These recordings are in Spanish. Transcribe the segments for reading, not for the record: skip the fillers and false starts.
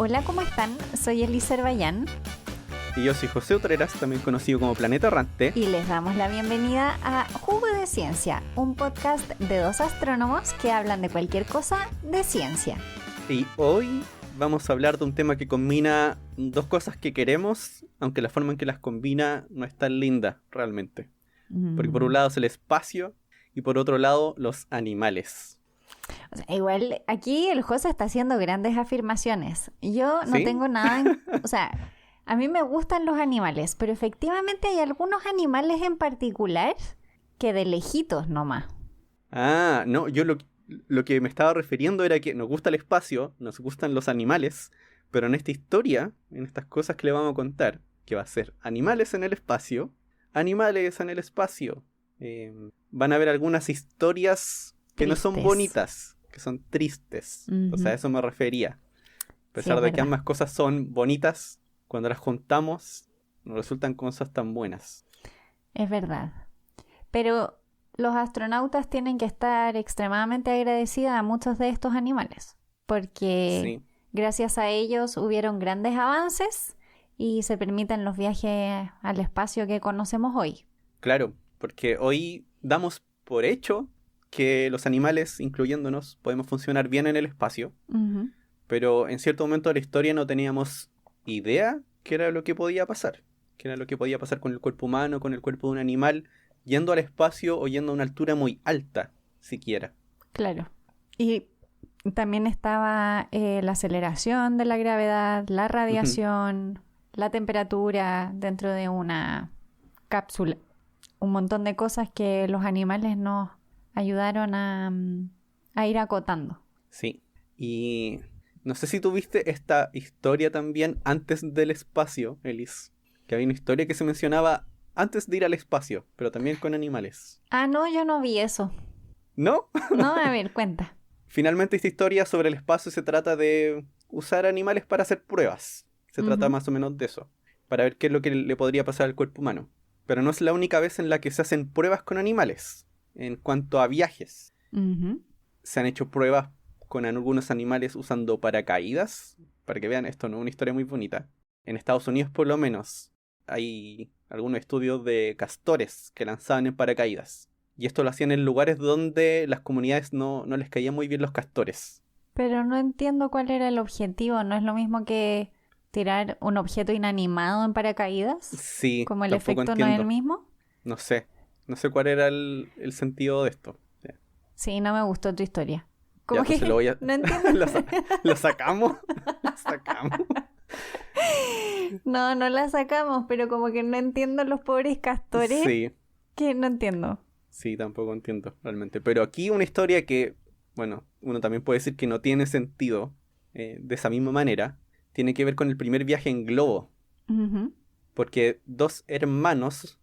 Hola, ¿cómo están? Soy Elisa Herbayán Y yo soy José Utreras, también conocido como Planeta Errante. y les damos la bienvenida a Jugo de Ciencia, un podcast de dos astrónomos que hablan de cualquier cosa de ciencia. Y hoy vamos a hablar de un tema que combina dos cosas que queremos, aunque la forma en que las combina no es tan linda realmente. Porque por un lado es el espacio y por otro lado los animales. O sea, igual aquí el José está haciendo grandes afirmaciones. Yo no ¿Sí? tengo nada o sea, a mí me gustan los animales, pero efectivamente hay algunos animales en particular que de lejitos nomás. Ah, no, yo lo que me estaba refiriendo era que nos gusta el espacio, nos gustan los animales, pero en esta historia, en estas cosas que le vamos a contar, que va a ser animales en el espacio, van a haber algunas historias que no son Tristes. bonitas, que son tristes. O sea, a eso me refería. A pesar es de que verdad. ambas cosas son bonitas, cuando las juntamos, nos resultan cosas tan buenas. Es verdad. Pero los astronautas tienen que estar extremadamente agradecidos a muchos de estos animales, porque Sí, gracias a ellos hubieron grandes avances y se permiten los viajes al espacio que conocemos hoy. claro, porque hoy damos por hecho que los animales, incluyéndonos, podemos funcionar bien en el espacio, Ujú. pero en cierto momento de la historia no teníamos idea qué era lo que podía pasar. Qué era lo que podía pasar con el cuerpo humano, con el cuerpo de un animal, yendo al espacio o yendo a una altura muy alta, siquiera. Claro. Y también estaba la aceleración de la gravedad, la radiación, la temperatura dentro de una cápsula. Un montón de cosas que los animales nos ayudaron a ir acotando. Sí. Y no sé si tuviste esta historia también antes del espacio, Elis. Que había una historia que se mencionaba antes de ir al espacio, pero también con animales. Ah, no, yo no vi eso. ¿No? No, a ver, cuenta. Finalmente esta historia sobre el espacio se trata de usar animales para hacer pruebas. Se trata Ujú. más o menos de eso. Para ver qué es lo que le podría pasar al cuerpo humano. Pero no es la única vez en la que se hacen pruebas con animales. En cuanto a viajes, Ujú. se han hecho pruebas con algunos animales usando paracaídas. Para que vean, esto no es una historia muy bonita. En Estados Unidos, por lo menos, hay algunos estudios de castores que lanzaban en paracaídas. Y esto lo hacían en lugares donde las comunidades no les caían muy bien los castores. Pero no entiendo cuál era el objetivo. ¿No es lo mismo que tirar un objeto inanimado en paracaídas? Sí, ¿Como el tampoco efecto no es el entiendo. mismo? No sé. No sé cuál era el sentido de esto. Sí, no me gustó tu historia. Ya, Como pues se lo que voy a... no entiendo. ¿Lo sacamos? ¿Lo sacamos? No, no la sacamos, pero como que no entiendo los pobres castores. Sí, Que no entiendo. sí, tampoco entiendo realmente. Pero aquí una historia que, bueno, uno también puede decir que no tiene sentido de esa misma manera, tiene que ver con el primer viaje en globo. Ujú. Porque dos hermanos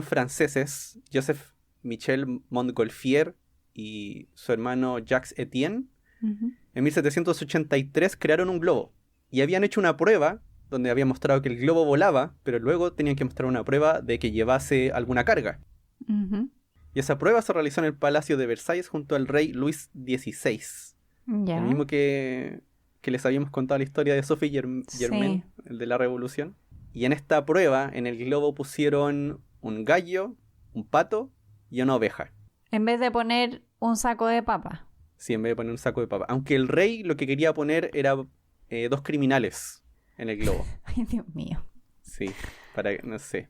franceses, Joseph Michel Montgolfier y su hermano Jacques Etienne, Ujú. en 1783 crearon un globo. Y habían hecho una prueba donde había mostrado que el globo volaba, pero luego tenían que mostrar una prueba de que llevase alguna carga. Ujú. Y esa prueba se realizó en el Palacio de Versalles junto al rey Luis XVI. Ya. El mismo que les habíamos contado la historia de Sophie Germain, Sí. el de la Revolución. Y en esta prueba, en el globo pusieron un gallo, un pato y una oveja. En vez de poner un saco de papa. Sí, en vez de poner un saco de papa. Aunque el rey lo que quería poner era dos criminales en el globo. Ay, Dios mío. Sí, no sé.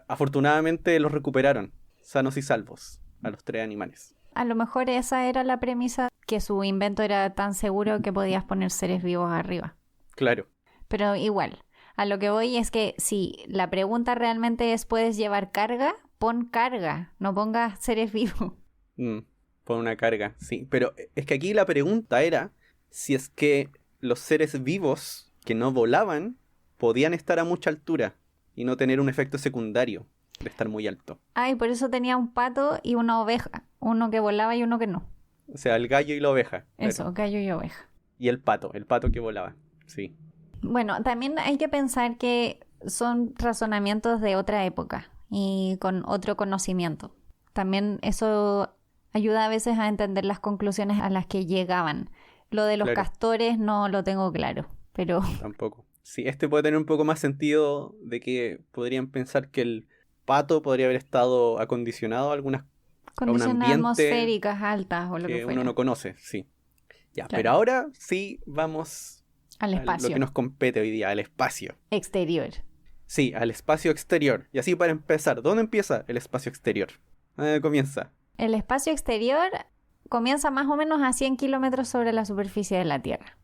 Afortunadamente los recuperaron, sanos y salvos, a los tres animales. A lo mejor esa era la premisa, que su invento era tan seguro que podías poner seres vivos arriba. Claro, Pero igual, a lo que voy es que si la pregunta realmente es ¿puedes llevar carga? Pon carga, no pongas seres vivos. por una carga, sí. Pero es que aquí la pregunta era si es que los seres vivos que no volaban podían estar a mucha altura y no tener un efecto secundario de estar muy alto. Ah, y por eso tenía un pato y una oveja. Uno que volaba y uno que no. O sea, el gallo y la oveja. Claro. Eso, gallo y oveja. Y el pato que volaba, sí. Bueno, también hay que pensar que son razonamientos de otra época y con otro conocimiento. También eso ayuda a veces a entender las conclusiones a las que llegaban. Lo de los Claro. castores no lo tengo claro, pero Tampoco. Sí, este puede tener un poco más sentido de que podrían pensar que el pato podría haber estado acondicionado a un condiciones ambiente atmosféricas altas o lo que que uno no fuera. conoce, sí. Ya, pero Claro. ahora sí vamos Al a lo que espacio nos compete hoy día, al espacio. exterior. Sí, al espacio exterior. Y así para empezar, ¿dónde empieza el espacio exterior? ¿Dónde comienza? El espacio exterior comienza más o menos a 100 kilómetros sobre la superficie de la Tierra.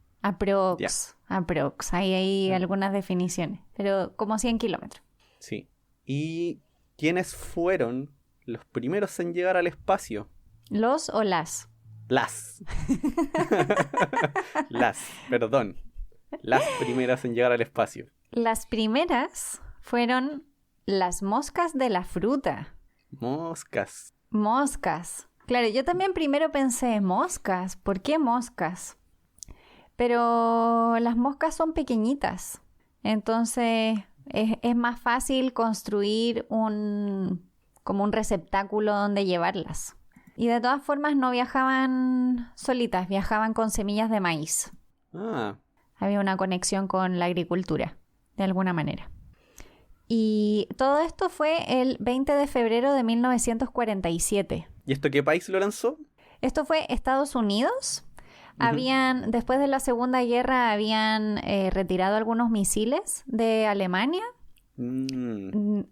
Ya. Aprox. Hay Ah, algunas definiciones, pero como 100 kilómetros. sí. ¿Y quiénes fueron los primeros en llegar al espacio? ¿Los o las? Las. Perdón. Las primeras en llegar al espacio. Las primeras fueron las moscas de la fruta. Moscas. Moscas. Claro, yo también primero pensé, moscas. ¿Por qué moscas? Pero las moscas son pequeñitas. Entonces es más fácil construir como un receptáculo donde llevarlas. Y de todas formas no viajaban solitas, viajaban con semillas de maíz. Ah, Había una conexión con la agricultura, de alguna manera. Y todo esto fue el 20 de febrero de 1947. ¿y esto qué país lo lanzó? Esto fue Estados Unidos. Ujú. Después de la Segunda Guerra, habían retirado algunos misiles de Alemania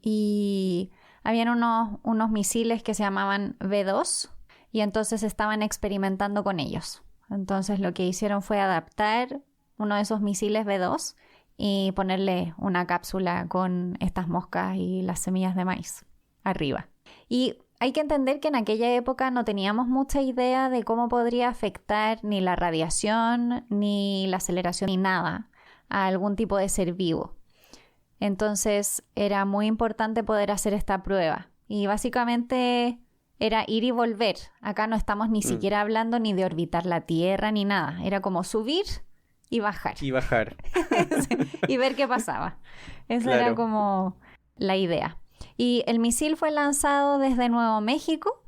y habían unos misiles que se llamaban V2 y entonces estaban experimentando con ellos. Entonces lo que hicieron fue adaptar uno de esos misiles V2 y ponerle una cápsula con estas moscas y las semillas de maíz arriba. Y hay que entender que en aquella época no teníamos mucha idea de cómo podría afectar ni la radiación, ni la aceleración, ni nada a algún tipo de ser vivo. Entonces era muy importante poder hacer esta prueba. Y básicamente era ir y volver. Acá no estamos ni siquiera hablando ni de orbitar la Tierra ni nada. Era como subir y bajar. Y bajar. Y ver qué pasaba. Esa Claro. era como la idea. Y el misil fue lanzado desde Nuevo México,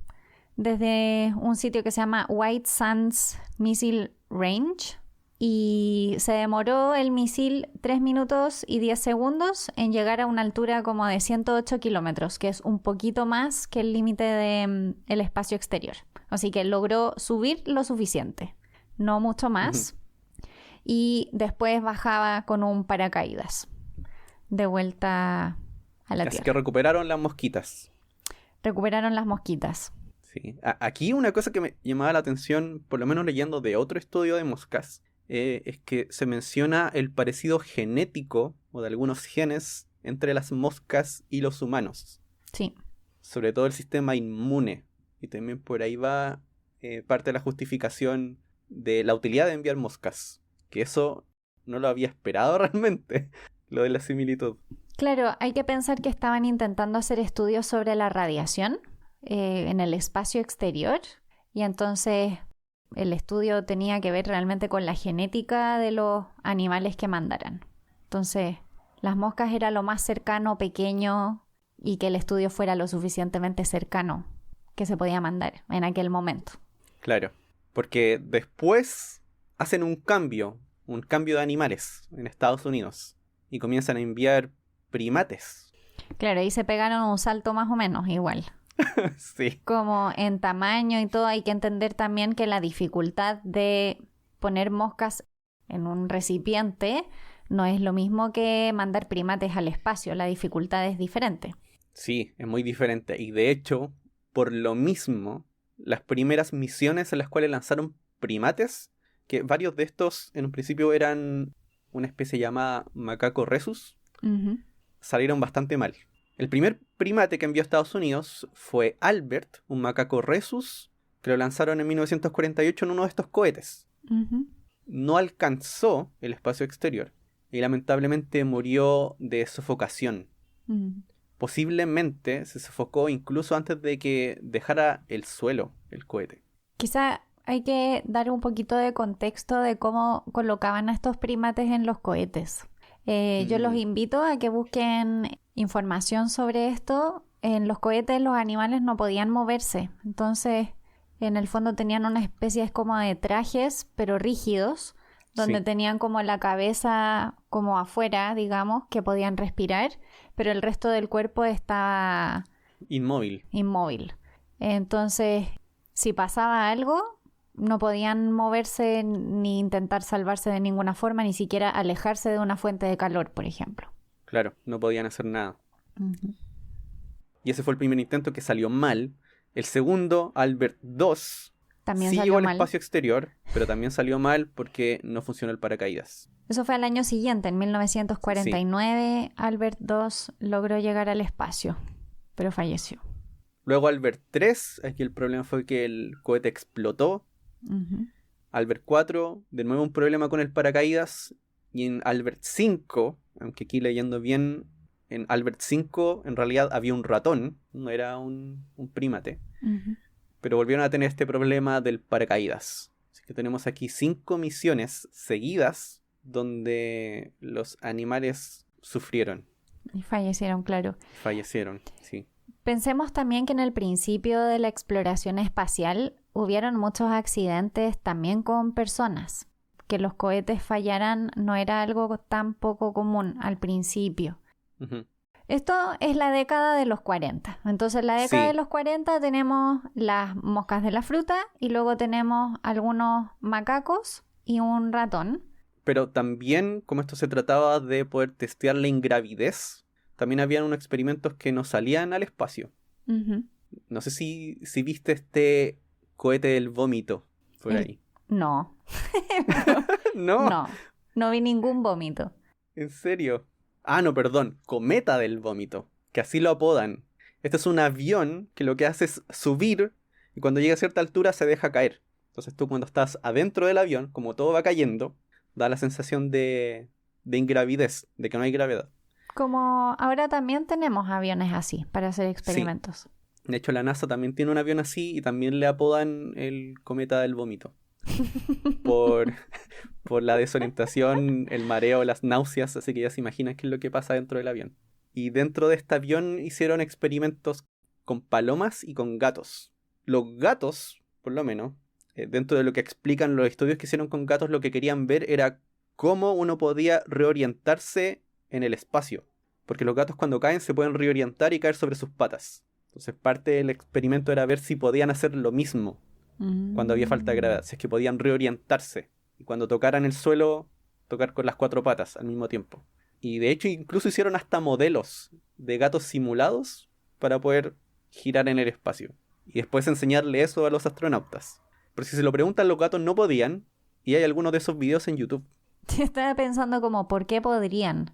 desde un sitio que se llama White Sands Missile Range. Y se demoró el misil 3 minutos y 10 segundos en llegar a una altura como de 108 kilómetros, que es un poquito más que el límite del espacio exterior. Así que logró subir lo suficiente, no mucho más. Y después bajaba con un paracaídas de vuelta a la Así Tierra. que recuperaron las mosquitas. Recuperaron las mosquitas. Sí. Aquí una cosa que me llamaba la atención, por lo menos leyendo de otro estudio de moscas, es que se menciona el parecido genético o de algunos genes entre las moscas y los humanos. Sí. Sobre todo el sistema inmune. Y también por ahí va parte de la justificación de la utilidad de enviar moscas. Que eso no lo había esperado realmente, lo de la similitud. Claro, hay que pensar que estaban intentando hacer estudios sobre la radiación en el espacio exterior y entonces el estudio tenía que ver realmente con la genética de los animales que mandaran. Entonces, las moscas era lo más cercano, pequeño y que el estudio fuera lo suficientemente cercano que se podía mandar en aquel momento. Claro, porque después hacen un cambio de animales en Estados Unidos y comienzan a enviar primates. Claro, ahí se pegaron un salto más o menos igual. Sí, Como en tamaño y todo, hay que entender también que la dificultad de poner moscas en un recipiente no es lo mismo que mandar primates al espacio, la dificultad es diferente. sí, es muy diferente. Y de hecho, por lo mismo, las primeras misiones en las cuales lanzaron primates, que varios de estos en un principio eran una especie llamada macaco rhesus, salieron bastante mal. El primer primate que envió a Estados Unidos fue Albert, un macaco rhesus, que lo lanzaron en 1948 en uno de estos cohetes. No alcanzó el espacio exterior y lamentablemente murió de sofocación. Posiblemente se sofocó incluso antes de que dejara el suelo el cohete. Quizá hay que dar un poquito de contexto de cómo colocaban a estos primates en los cohetes. Yo los invito a que busquen información sobre esto. En los cohetes los animales no podían moverse, entonces En el fondo tenían una especie como de trajes, pero rígidos, donde Sí. tenían como la cabeza como afuera, digamos, que podían respirar, pero el resto del cuerpo estaba Inmóvil. inmóvil. Entonces, si pasaba algo, no podían moverse ni intentar salvarse de ninguna forma, ni siquiera alejarse de una fuente de calor, por ejemplo. Claro, no podían hacer nada. Ujú. Y ese fue el primer intento que salió mal. El segundo, Albert 2, También sí llegó salió al mal. espacio exterior, pero también salió mal porque no funcionó el paracaídas. Eso fue al año siguiente, en 1949, Albert II logró llegar al espacio, pero falleció. Luego Albert 3, aquí el problema fue que el cohete explotó. Ujú. Albert 4, de nuevo un problema con el paracaídas. Y en Albert 5, aunque aquí leyendo bien, en Albert 5 en realidad había un ratón, no era un prímate. Ujú. Pero volvieron a tener este problema del paracaídas. Así que tenemos aquí 5 misiones seguidas donde los animales sufrieron, Y fallecieron, claro. fallecieron, sí. Pensemos también que en el principio de la exploración espacial hubieron muchos accidentes también con personas. Que los cohetes fallaran no era algo tan poco común al principio. Ujú. Esto es la década de los 40. Entonces, en la década Sí. de los 40 tenemos las moscas de la fruta y luego tenemos algunos macacos y un ratón. Pero también, como esto se trataba de poder testear la ingravidez, también habían unos experimentos que no salían al espacio. Ujú. No sé si viste este cohete del vómito por El- ahí. No, No, no vi ningún vómito. en serio. Ah, no, perdón, cometa del vómito, que así lo apodan. Este es un avión que lo que hace es subir y cuando llega a cierta altura se deja caer. Entonces tú cuando estás adentro del avión, como todo va cayendo, da la sensación de ingravidez, de que no hay gravedad. Como ahora también tenemos aviones así para hacer Sí. experimentos. De hecho, la NASA también tiene un avión así y también le apodan el cometa del vómito. Por, por la desorientación, el mareo, las náuseas, así que ya se imaginan qué es lo que pasa dentro del avión. Y dentro de este avión hicieron experimentos con palomas y con gatos. Los gatos, por lo menos, dentro de lo que explican los estudios que hicieron con gatos, lo que querían ver era cómo uno podía reorientarse en el espacio. Porque los gatos cuando caen se pueden reorientar y caer sobre sus patas. Entonces parte del experimento era ver si podían hacer lo mismo cuando había falta de gravedad, si es que podían reorientarse y cuando tocaran el suelo, tocar con las 4 patas al mismo tiempo. Y de hecho incluso hicieron hasta modelos de gatos simulados para poder girar en el espacio y después enseñarle eso a los astronautas. Pero si se lo preguntan, los gatos no podían y hay algunos de esos videos en YouTube. Estaba pensando como, ¿por qué podrían?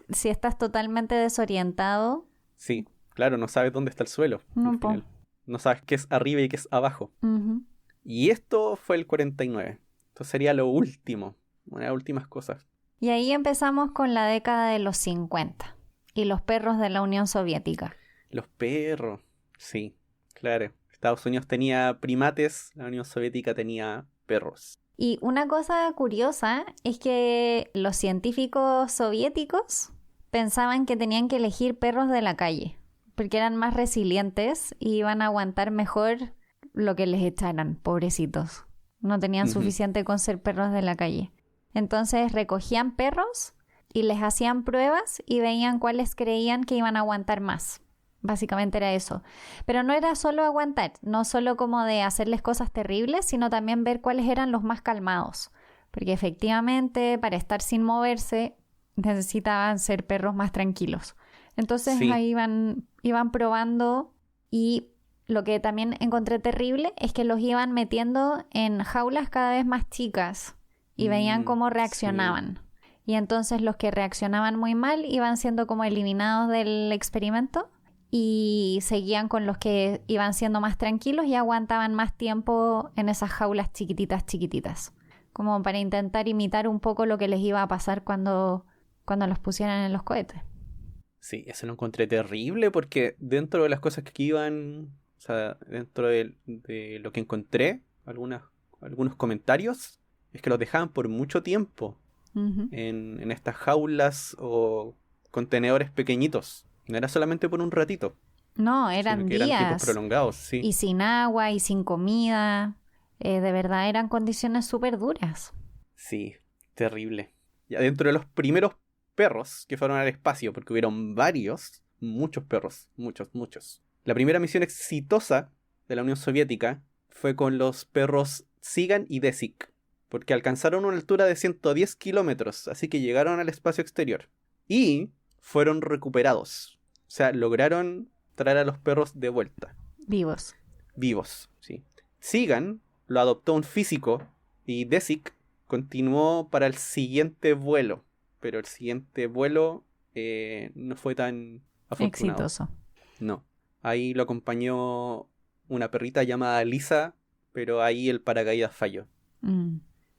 Si estás totalmente desorientado, Sí, claro, no sabes dónde está el suelo No, al po. final. No sabes qué es arriba y qué es abajo. ujú. Y esto fue el 49. Esto sería lo último, una de las últimas cosas. Y ahí empezamos con la década de los 50 y los perros de la Unión Soviética. Los perros, sí, claro. Estados Unidos tenía primates, la Unión Soviética tenía perros. Y una cosa curiosa es que los científicos soviéticos pensaban que tenían que elegir perros de la calle, porque eran más resilientes y iban a aguantar mejor lo que les echaran, pobrecitos. No tenían Ujú. suficiente con ser perros de la calle. Entonces recogían perros y les hacían pruebas y veían cuáles creían que iban a aguantar más. Básicamente era eso. Pero no era solo aguantar, no solo como de hacerles cosas terribles, sino también ver cuáles eran los más calmados. Porque efectivamente, para estar sin moverse, necesitaban ser perros más tranquilos. Entonces Sí. ahí iban probando y lo que también encontré terrible es que los iban metiendo en jaulas cada vez más chicas y veían cómo Sí. reaccionaban. Y entonces los que reaccionaban muy mal iban siendo como eliminados del experimento y seguían con los que iban siendo más tranquilos y aguantaban más tiempo en esas jaulas chiquititas, chiquititas. Como para intentar imitar un poco lo que les iba a pasar cuando los pusieran en los cohetes. Sí, eso lo encontré terrible porque dentro de las cosas que aquí iban, o sea, dentro de lo que encontré, algunos comentarios, es que los dejaban por mucho tiempo Ujú. en estas jaulas o contenedores pequeñitos. No era solamente por un ratito. No, eran sino que eran tiempos días. prolongados, sí. Y sin agua y sin comida. De verdad eran condiciones súper duras. Sí, terrible. Ya dentro de los primeros perros que fueron al espacio, porque hubieron varios, muchos perros, muchos. La primera misión exitosa de la Unión Soviética fue con los perros Tsigan y Desik, porque alcanzaron una altura de 110 kilómetros, así que llegaron al espacio exterior. Y fueron recuperados. O sea, lograron traer a los perros de vuelta. Vivos. Vivos, sí. Tsigan lo adoptó un físico y Desik continuó para el siguiente vuelo. Pero el siguiente vuelo no fue tan afortunado. Exitoso. No. Ahí lo acompañó una perrita llamada Lisa, pero ahí el paracaídas falló.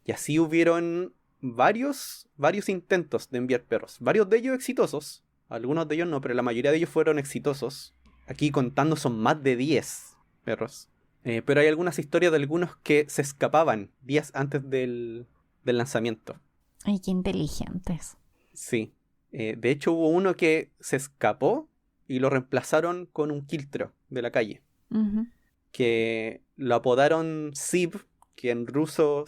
Y así hubieron varios intentos de enviar perros. Varios de ellos exitosos. Algunos de ellos no, pero la mayoría de ellos fueron exitosos. Aquí contando son más de 10 perros. Pero hay algunas historias de algunos que se escapaban días antes del lanzamiento. Ay, qué inteligentes. Sí. De hecho hubo uno que se escapó y lo reemplazaron con un quiltro de la calle. Uh-huh. Que lo apodaron Sib, que en ruso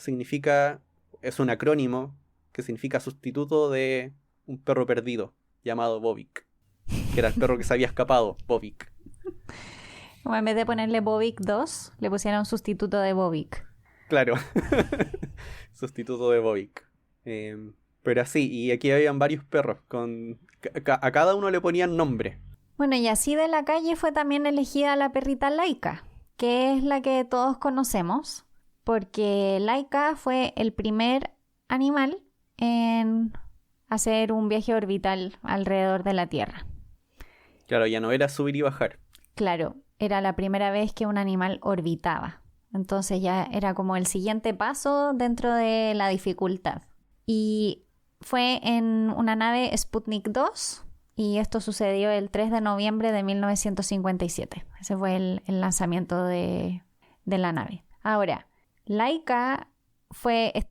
es un acrónimo que significa sustituto de un perro perdido llamado Bobik, que era el perro que se había escapado, Bobik. Como en vez de ponerle Bobik 2, le pusieron sustituto de Bobik. Claro, sustituto de Bobik. Pero así, y aquí habían varios perros, a cada uno le ponían nombre. Bueno, y así de la calle fue también elegida la perrita Laika, que es la que todos conocemos, porque Laika fue el primer animal en hacer un viaje orbital alrededor de la Tierra. Claro, ya no era subir y bajar. Claro, era la primera vez que un animal orbitaba. Entonces ya era como el siguiente paso dentro de la dificultad. Y fue en una nave Sputnik 2 y esto sucedió el 3 de noviembre de 1957. Ese fue el lanzamiento de la nave. Ahora, Laika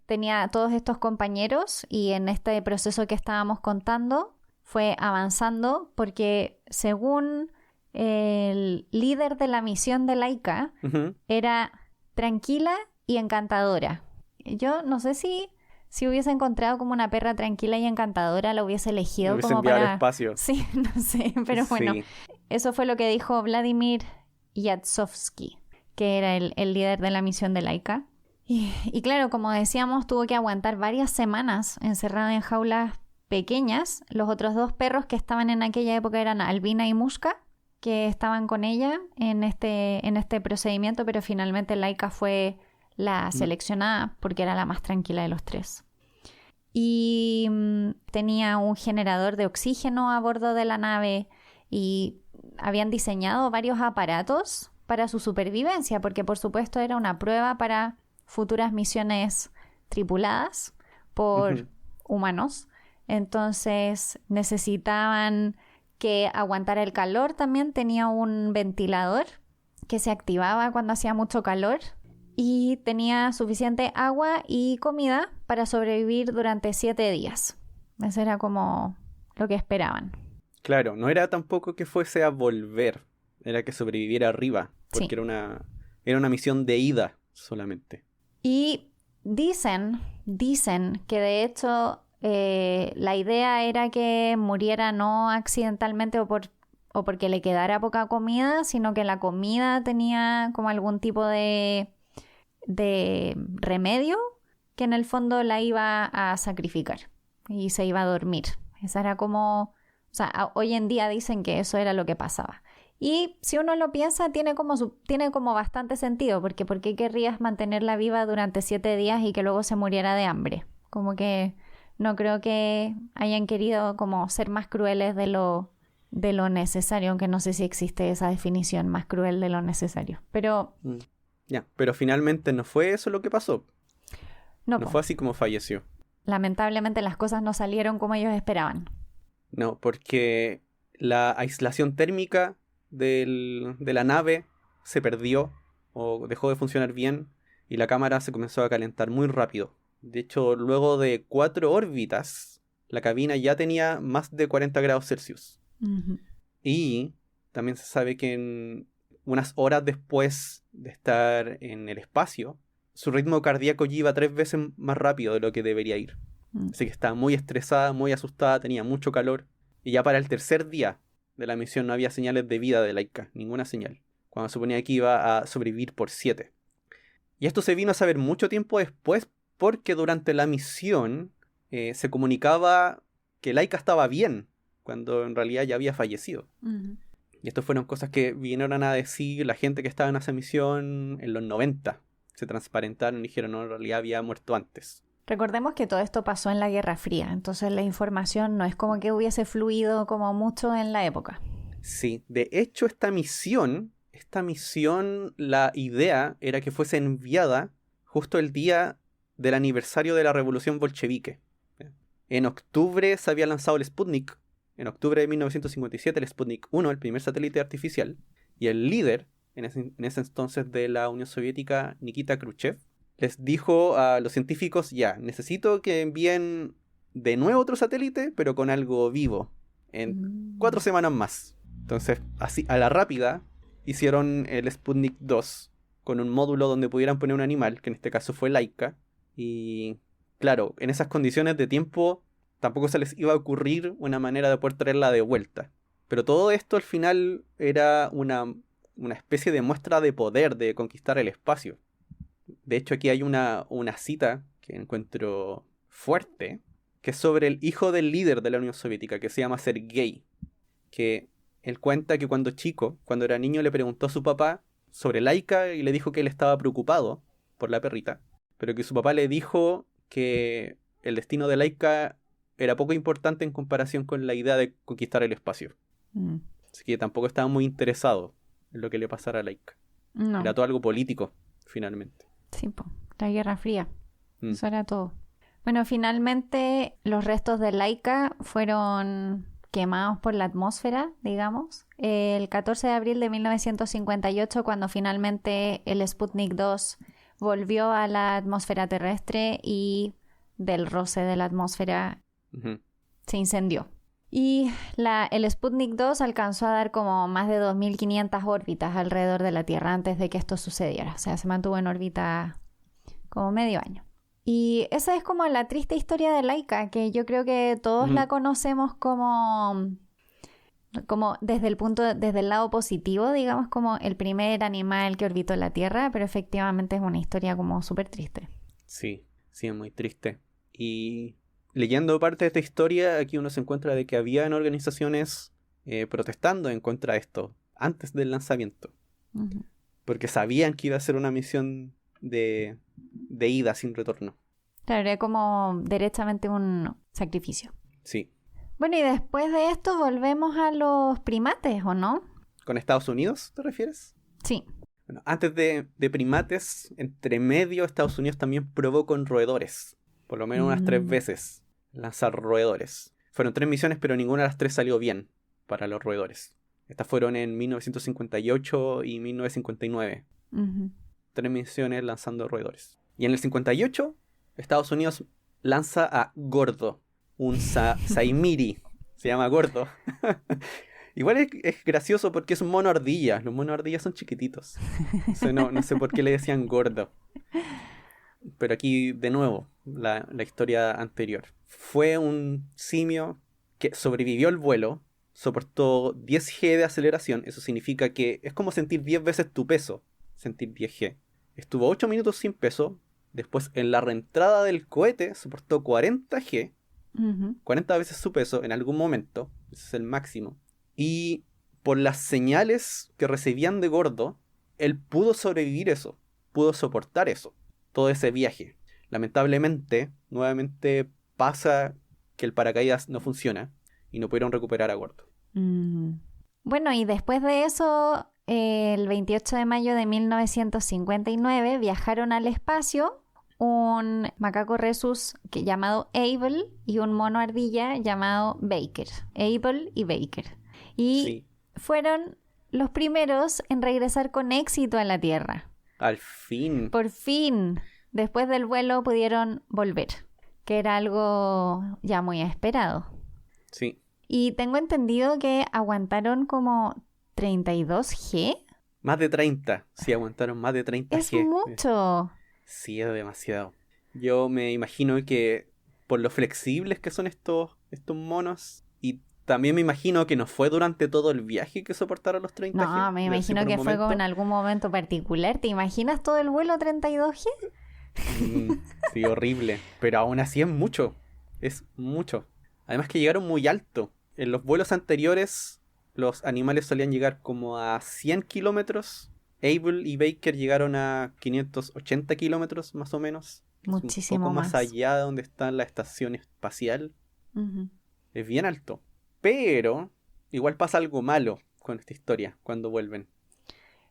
tenía todos estos compañeros y en este proceso que estábamos contando fue avanzando porque según el líder de la misión de Laika Uh-huh. era tranquila y encantadora. Yo no sé si hubiese encontrado como una perra tranquila y encantadora, la hubiese elegido Hubiese como enviado para... al espacio. Sí, no sé, pero bueno, Sí. eso fue lo que dijo Vladimir Yatsovsky, que era el líder de la misión de Laika. Y claro, como decíamos, tuvo que aguantar varias semanas encerrada en jaulas pequeñas. Los otros dos perros que estaban en aquella época eran Albina y Mushka, que estaban con ella en este procedimiento, pero finalmente Laika fue la seleccionada porque era la más tranquila de los tres. Y tenía un generador de oxígeno a bordo de la nave y habían diseñado varios aparatos para su supervivencia, porque por supuesto era una prueba para futuras misiones tripuladas por Uh-huh. humanos. Entonces necesitaban que aguantara el calor. También tenía un ventilador que se activaba cuando hacía mucho calor y tenía suficiente agua y comida para sobrevivir durante 7 días. Eso era como lo que esperaban. Claro, no era tampoco que fuese a volver, era que sobreviviera arriba, porque Sí. era una misión de ida solamente. Y dicen que de hecho la idea era que muriera no accidentalmente o porque le quedara poca comida, sino que la comida tenía como algún tipo de remedio que en el fondo la iba a sacrificar y se iba a dormir. Esa era como... O sea, hoy en día dicen que eso era lo que pasaba. Y si uno lo piensa, tiene como bastante sentido, porque ¿por qué querrías mantenerla viva durante 7 días y que luego se muriera de hambre? Como que no creo que hayan querido como ser más crueles de lo necesario, aunque no sé si existe esa definición, más cruel de lo necesario. Pero Ya, pero finalmente no fue eso lo que pasó. no, No fue así como falleció. lamentablemente las cosas no salieron como ellos esperaban. No, porque la aislación térmica de la nave se perdió o dejó de funcionar bien y la cámara se comenzó a calentar muy rápido. De hecho, luego de 4 órbitas, la cabina ya tenía más de 40 grados Celsius. Uh-huh. Y también se sabe que unas horas después de estar en el espacio, su ritmo cardíaco ya iba 3 veces más rápido de lo que debería ir. Así que estaba muy estresada, muy asustada, tenía mucho calor. Y ya para el tercer día de la misión no había señales de vida de Laika, ninguna señal. Cuando suponía que iba a sobrevivir por 7. Y esto se vino a saber mucho tiempo después porque durante la misión se comunicaba que Laika estaba bien, cuando en realidad ya había fallecido. Y estas fueron cosas que vinieron a decir la gente que estaba en esa misión en los 90. Se transparentaron y dijeron, no, en realidad había muerto antes. Recordemos que todo esto pasó en la Guerra Fría, entonces la información no es como que hubiese fluido como mucho en la época. Sí, de hecho esta misión, la idea era que fuese enviada justo el día del aniversario de la Revolución Bolchevique. En octubre se había lanzado el Sputnik. En octubre de 1957 el Sputnik 1, el primer satélite artificial, y el líder en ese entonces de la Unión Soviética, Nikita Khrushchev, les dijo a los científicos, ya, necesito que envíen de nuevo otro satélite, pero con algo vivo, en 4 semanas más. Entonces, así, a la rápida, hicieron el Sputnik 2, con un módulo donde pudieran poner un animal, que en este caso fue Laika, y claro, en esas condiciones de tiempo, tampoco se les iba a ocurrir una manera de poder traerla de vuelta. Pero todo esto al final era una especie de muestra de poder, de conquistar el espacio. De hecho, aquí hay una cita que encuentro fuerte, que es sobre el hijo del líder de la Unión Soviética, que se llama Sergei, que él cuenta que cuando chico, cuando era niño, le preguntó a su papá sobre Laika y le dijo que él estaba preocupado por la perrita, pero que su papá le dijo que el destino de Laika era poco importante en comparación con la idea de conquistar el espacio. Así que tampoco estaba muy interesado en lo que le pasara a Laika. No. Era todo algo político, finalmente. Sí, la Guerra Fría. Eso era todo. Bueno, finalmente los restos de Laika fueron quemados por la atmósfera, digamos, el 14 de abril de 1958, cuando finalmente el Sputnik 2 volvió a la atmósfera terrestre y del roce de la atmósfera se incendió. Y el Sputnik 2 alcanzó a dar como más de 2.500 órbitas alrededor de la Tierra antes de que esto sucediera. O sea, se mantuvo en órbita como medio año. Y esa es como la triste historia de Laika, que yo creo que todos la conocemos como desde el lado positivo, digamos, como el primer animal que orbitó la Tierra, pero efectivamente es una historia como súper triste. Sí, es muy triste. Y leyendo parte de esta historia, aquí uno se encuentra de que habían organizaciones protestando en contra de esto antes del lanzamiento. Porque sabían que iba a ser una misión de ida sin retorno. Claro, era como derechamente un sacrificio. Sí. Bueno, y después de esto volvemos a los primates, ¿o no? ¿Con Estados Unidos te refieres? Sí. Bueno, antes de primates, entre medio, Estados Unidos también probó con roedores. Por lo menos unas 3 veces lanzar roedores. Fueron 3 misiones, pero ninguna de las 3 salió bien para los roedores. Estas fueron en 1958 y 1959. 3 misiones lanzando roedores. Y en el 58, Estados Unidos lanza a Gordo, un Saimiri. Se llama Gordo. Igual es gracioso porque es un mono ardilla. Los monos ardillas son chiquititos. No sé por qué le decían Gordo. Pero aquí, de nuevo, la historia anterior. Fue un simio que sobrevivió al vuelo, soportó 10 G de aceleración. Eso significa que es como sentir 10 veces tu peso, sentir 10 G. Estuvo 8 minutos sin peso. Después, en la reentrada del cohete, soportó 40 G. 40 veces su peso en algún momento. Ese es el máximo. Y por las señales que recibían de Gordo, él pudo sobrevivir eso. Pudo soportar eso. Todo ese viaje. Lamentablemente, nuevamente pasa que el paracaídas no funciona y no pudieron recuperar a Gordo. Bueno, y después de eso, el 28 de mayo de 1959 viajaron al espacio un macaco rhesus llamado Abel y un mono ardilla llamado Baker. Abel y Baker. Y fueron los primeros en regresar con éxito a la Tierra. Al fin. Por fin. Después del vuelo pudieron volver, que era algo ya muy esperado. Sí. Y tengo entendido que aguantaron como ¿32G? Más de 30. Sí, aguantaron más de 30 Es G. mucho. Sí, es demasiado. Yo me imagino que por lo flexibles que son estos monos, y también me imagino que no fue durante todo el viaje que soportaron los 30 G. No, me Debe ser imagino por un que fue momento. con algún momento particular. ¿Te imaginas todo el vuelo 32G? Sí, horrible. Pero aún así es mucho. Es mucho. Además que llegaron muy alto. En los vuelos anteriores, los animales solían llegar como a 100 kilómetros. Able y Baker llegaron a 580 kilómetros más o menos. Es un poco Muchísimo más más. allá de donde está la estación espacial. Ujú. Es bien alto. Pero igual pasa algo malo con esta historia cuando vuelven.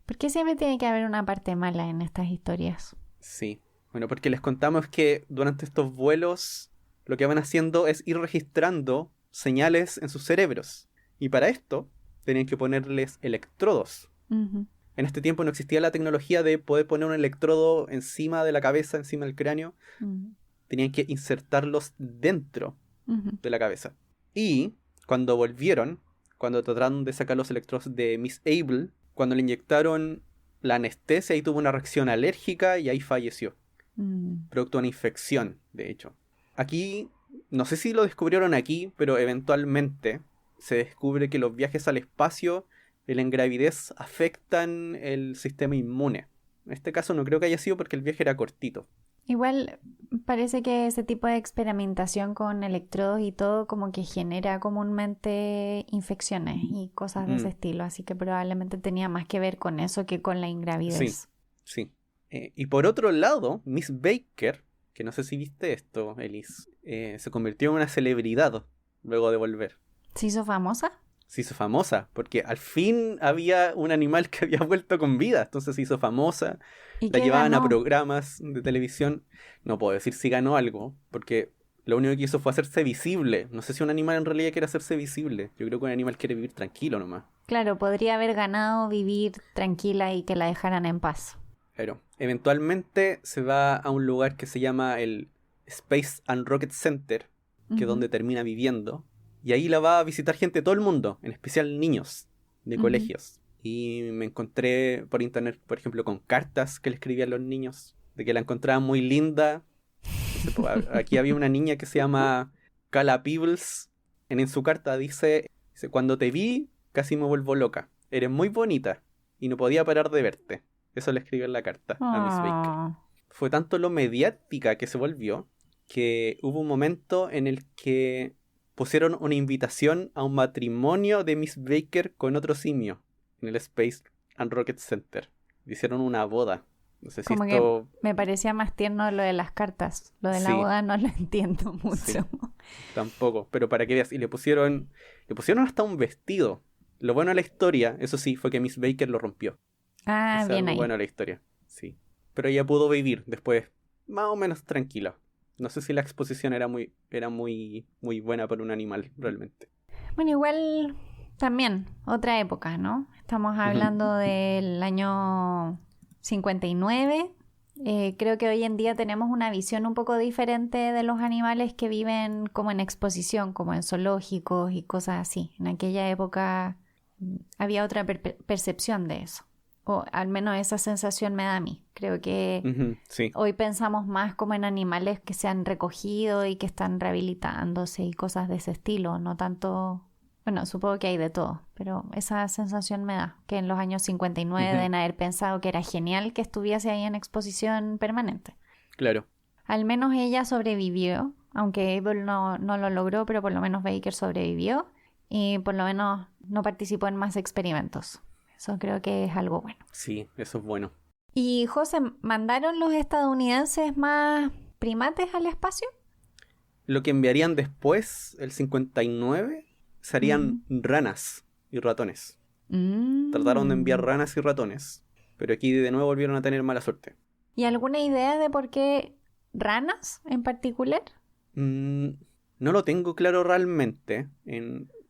¿Por qué siempre tiene que haber una parte mala en estas historias? Sí. Bueno, porque les contamos que durante estos vuelos lo que van haciendo es ir registrando señales en sus cerebros. Y para esto tenían que ponerles electrodos. Ujú. En este tiempo no existía la tecnología de poder poner un electrodo encima de la cabeza, encima del cráneo. Ujú. Tenían que insertarlos dentro Ujú. de la cabeza. Y cuando volvieron, cuando trataron de sacar los electrodos de Miss Able, cuando le inyectaron la anestesia, ahí tuvo una reacción alérgica y ahí falleció. Producto de una infección, de hecho. Aquí, no sé si lo descubrieron aquí, pero eventualmente se descubre que los viajes al espacio y la ingravidez afectan el sistema inmune. En este caso no creo que haya sido porque el viaje era cortito. Igual parece que ese tipo de experimentación con electrodos y todo como que genera comúnmente infecciones y cosas de ese estilo, así que probablemente tenía más que ver con eso que con la Sí, ingravidez. sí. Y por otro lado, Miss Baker, que no sé si viste esto, Elise, se convirtió en una celebridad luego de volver. ¿Se hizo famosa? Se hizo famosa, porque al fin había un animal que había vuelto con vida, entonces se hizo famosa, ¿Y la qué llevaban a ganó? programas de televisión. No puedo decir si ganó algo, porque lo único que hizo fue hacerse visible. No sé si un animal en realidad quiere hacerse visible. Yo creo que un animal quiere vivir tranquilo nomás. Claro, podría haber ganado vivir tranquila y que la dejaran en paz. Pero eventualmente se va a un lugar que se llama el Space and Rocket Center, que es Ujú. donde termina viviendo. Y ahí la va a visitar gente de todo el mundo, en especial niños de Ujú. colegios. Y me encontré por internet, por ejemplo, con cartas que le escribían los niños, de que la encontraban muy linda. No sé, aquí había una niña que se llama Cala Peebles. En su carta dice, cuando te vi, casi me vuelvo loca. Eres muy bonita y no podía parar de verte. Eso le escribió en la carta a Miss Baker. Ah. Fue tanto lo mediática que se volvió que hubo un momento en el que pusieron una invitación a un matrimonio de Miss Baker con otro simio en el Space and Rocket Center. Hicieron una boda. No sé si Como que esto... me parecía más tierno lo de las cartas. Lo de la Sí, boda no lo entiendo sí, mucho. tampoco. Pero para que veas, y le pusieron hasta un vestido. Lo bueno de la historia, eso sí, fue que Miss Baker lo rompió. Ah, Eso es bien algo ahí. bueno de la historia, sí. Pero ella pudo vivir después más o menos tranquila. No sé si la exposición era muy buena para un animal, realmente. Bueno, igual también, otra época, ¿no? Estamos Ujú. hablando del año 59. Creo que hoy en día tenemos una visión un poco diferente de los animales que viven como en exposición, como en zoológicos y cosas así. En aquella época había otra percepción de eso. O al menos esa sensación me da a mí. Creo que Ujú, sí, hoy pensamos más como en animales que se han recogido y que están rehabilitándose y cosas de ese estilo, no tanto... Bueno, supongo que hay de todo, pero esa sensación me da, que en los años 59 ujú, deben haber pensado que era genial que estuviese ahí en exposición permanente. claro. Al menos ella sobrevivió, aunque Abel no lo logró, pero por lo menos Baker sobrevivió y por lo menos no participó en más experimentos. Eso creo que es algo bueno. Sí, eso es bueno. Y José, ¿mandaron los estadounidenses más primates al espacio? Lo que enviarían después, el 59, serían Ujú. ranas y ratones. Trataron de enviar Mm. ranas y ratones, pero aquí de nuevo volvieron a tener mala suerte. ¿Y alguna idea de por qué ranas en particular? Mm, no lo tengo claro realmente.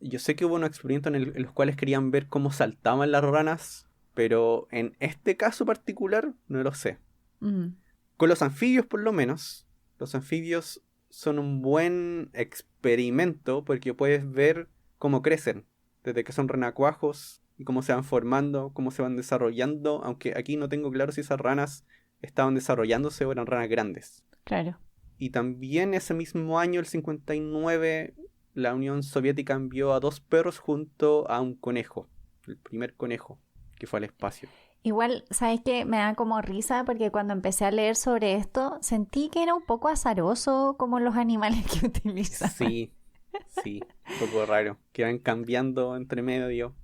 Yo sé que hubo unos experimentos en los cuales querían ver cómo saltaban las ranas, pero en este caso particular no lo sé. Mm. Con los anfibios, por lo menos, los anfibios son un buen experimento porque puedes ver cómo crecen, desde que son renacuajos y cómo se van formando, cómo se van desarrollando, aunque aquí no tengo claro si esas ranas estaban desarrollándose o eran ranas grandes. Claro. Y también ese mismo año, el 59, la Unión Soviética envió a 2 perros junto a un conejo, el primer conejo que fue al espacio. Igual, ¿sabes qué? Me da como risa porque cuando empecé a leer sobre esto, sentí que era un poco azaroso como los animales que utilizan. Sí, un poco raro, que van cambiando entre medio.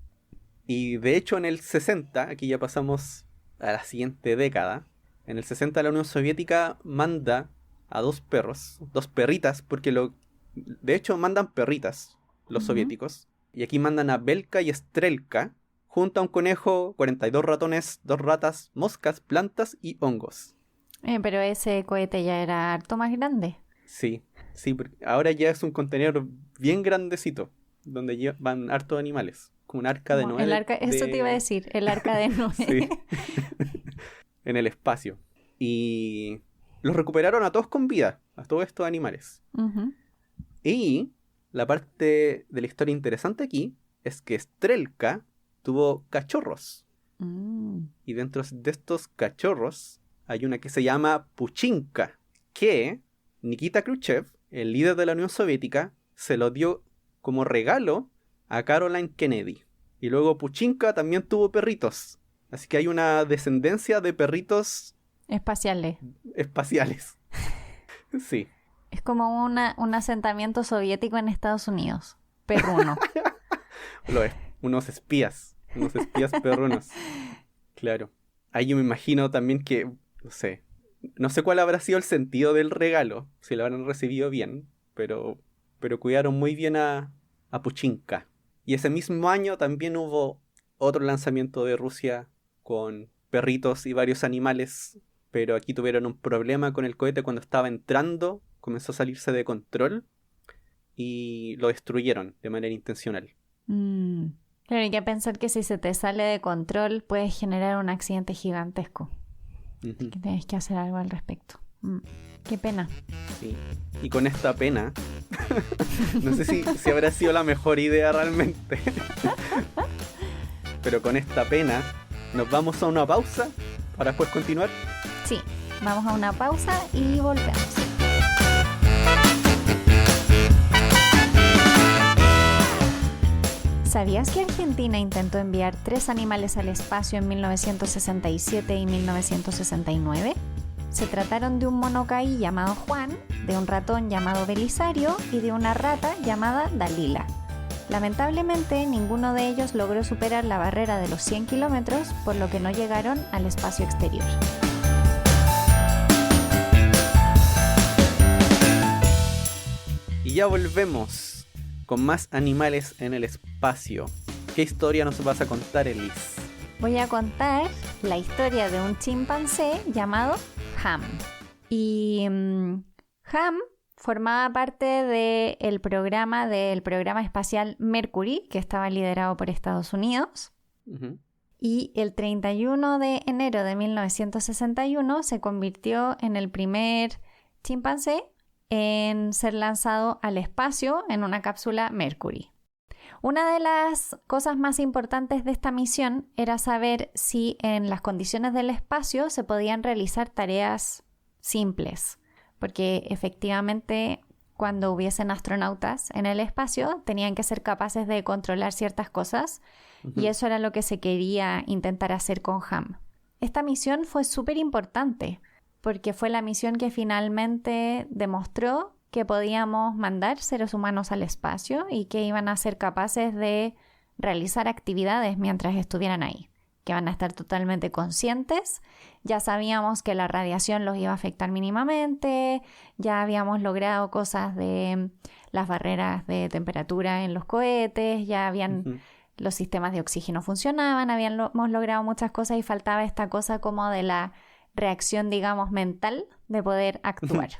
Y de hecho en el 60, aquí ya pasamos a la siguiente década, en el 60 la Unión Soviética manda a 2 perros, 2 perritas, porque de hecho mandan perritas los soviéticos, y aquí mandan a Belka y Estrelka, junto a un conejo, 42 ratones, 2 ratas, moscas, plantas y hongos. Pero ese cohete ya era harto más grande. Sí, ahora ya es un contenedor bien grandecito, donde van hartos animales, como un arca de Noé. Eso te iba a decir, el arca de Noé. Sí, en el espacio. Y los recuperaron a todos con vida, a todos estos animales. Uh-huh. Y la parte de la historia interesante aquí es que Strelka tuvo cachorros. Y dentro de estos cachorros hay una que se llama Puchinka, que Nikita Khrushchev, el líder de la Unión Soviética, se lo dio como regalo a Caroline Kennedy. Y luego Puchinka también tuvo perritos. Así que hay una descendencia de perritos espaciales. Sí. Es como un asentamiento soviético en Estados Unidos. Perruno. Lo es. Unos espías perrunos. Claro. Ahí yo me imagino también que, no sé cuál habrá sido el sentido del regalo, si lo habrán recibido bien, pero cuidaron muy bien a Puchinka. Y ese mismo año también hubo otro lanzamiento de Rusia con perritos y varios animales, pero aquí tuvieron un problema con el cohete cuando estaba entrando, comenzó a salirse de control y lo destruyeron de manera intencional. Claro, hay que pensar que si se te sale de control puedes generar un accidente gigantesco. Uh-huh. Que tienes que hacer algo al respecto. Qué pena. Sí. Y con esta pena, no sé si habrá sido la mejor idea realmente, pero con esta pena nos vamos a una pausa para después continuar. Sí, vamos a una pausa y volvemos. ¿Sabías que Argentina intentó enviar 3 animales al espacio en 1967 y 1969? Se trataron de un monocaí llamado Juan, de un ratón llamado Belisario y de una rata llamada Dalila. Lamentablemente, ninguno de ellos logró superar la barrera de los 100 kilómetros, por lo que no llegaron al espacio exterior. Y ya volvemos con más animales en el espacio. ¿Qué historia nos vas a contar, Elis? Voy a contar la historia de un chimpancé llamado Ham. Y Ham formaba parte del programa espacial Mercury, que estaba liderado por Estados Unidos. Uh-huh. Y el 31 de enero de 1961 se convirtió en el primer chimpancé en ser lanzado al espacio en una cápsula Mercury. Una de las cosas más importantes de esta misión era saber si en las condiciones del espacio se podían realizar tareas simples, porque efectivamente cuando hubiesen astronautas en el espacio tenían que ser capaces de controlar ciertas cosas. Uh-huh. Y eso era lo que se quería intentar hacer con Ham. Esta misión fue súper importante porque fue la misión que finalmente demostró que podíamos mandar seres humanos al espacio y que iban a ser capaces de realizar actividades mientras estuvieran ahí, que van a estar totalmente conscientes. Ya sabíamos que la radiación los iba a afectar mínimamente, ya habíamos logrado cosas de las barreras de temperatura en los cohetes, ya habían... Uh-huh. Los sistemas de oxígeno funcionaban, habíamos logrado muchas cosas y faltaba esta cosa como de la reacción, digamos, mental de poder actuar.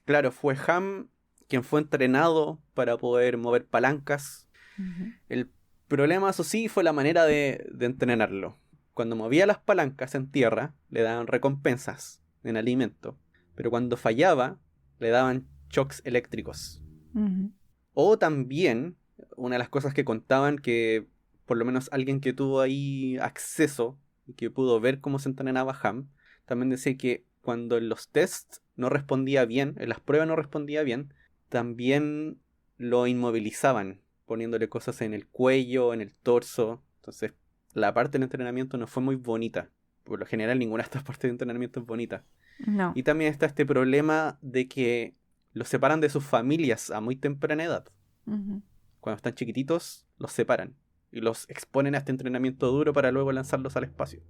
Claro, fue Ham quien fue entrenado para poder mover palancas. Uh-huh. El problema, eso sí, fue la manera de entrenarlo. Cuando movía las palancas en tierra, le daban recompensas en alimento, pero cuando fallaba, le daban shocks eléctricos. Uh-huh. O también, una de las cosas que contaban que por lo menos alguien que tuvo ahí acceso y que pudo ver cómo se entrenaba Ham, también decía que cuando en los tests no respondía bien, en las pruebas no respondía bien, también lo inmovilizaban, poniéndole cosas en el cuello, en el torso. Entonces, la parte del entrenamiento no fue muy bonita. Por lo general, ninguna de estas partes de entrenamiento es bonita. No. Y también está este problema de que los separan de sus familias a muy temprana edad. Uh-huh. Cuando están chiquititos, los separan y los exponen a este entrenamiento duro para luego lanzarlos al espacio.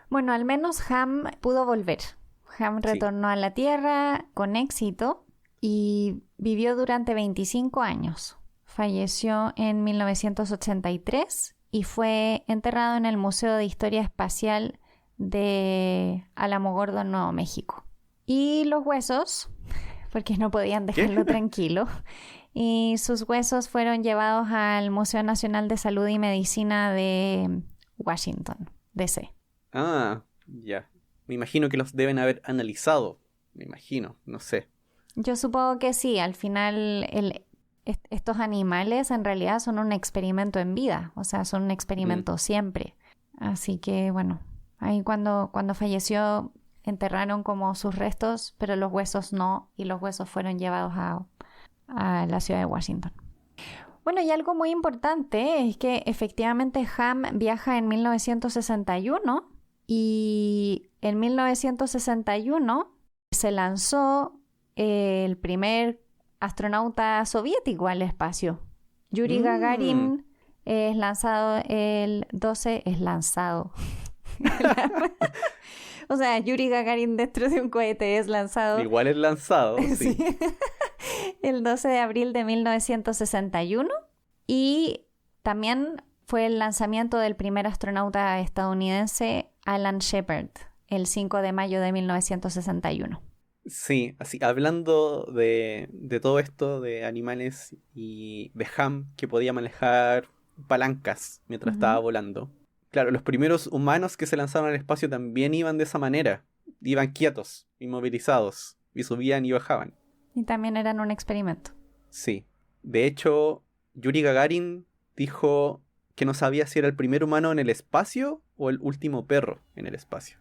Bueno, al menos Ham pudo volver. Ham retornó a la Tierra con éxito y vivió durante 25 años. Falleció en 1983 y fue enterrado en el Museo de Historia Espacial de Alamogordo, Nuevo México. Y los huesos, porque no podían dejarlo tranquilo, y sus huesos fueron llevados al Museo Nacional de Salud y Medicina de Washington, D.C. Ah, ya. Me imagino que los deben haber analizado. Me imagino, no sé. Yo supongo que sí. Al final, estos animales en realidad son un experimento en vida. O sea, son un experimento siempre. Así que, bueno, ahí cuando falleció enterraron como sus restos, pero los huesos no. Y los huesos fueron llevados a la ciudad de Washington. Bueno, y algo muy importante es que efectivamente Ham viaja en 1961 y en 1961 se lanzó el primer astronauta soviético al espacio. Yuri Gagarin es lanzado el 12... Es lanzado. O sea, Yuri Gagarin dentro de un cohete es lanzado. Igual es lanzado, sí. El 12 de abril de 1961. Y también fue el lanzamiento del primer astronauta estadounidense, Alan Shepard, el 5 de mayo de 1961. Sí, así, hablando de todo esto, de animales y de Ham, que podía manejar palancas mientras estaba volando. Claro, los primeros humanos que se lanzaron al espacio también iban de esa manera. Iban quietos, inmovilizados, y subían y bajaban. Y también eran un experimento. Sí. De hecho, Yuri Gagarin dijo que no sabía si era el primer humano en el espacio o el último perro en el espacio.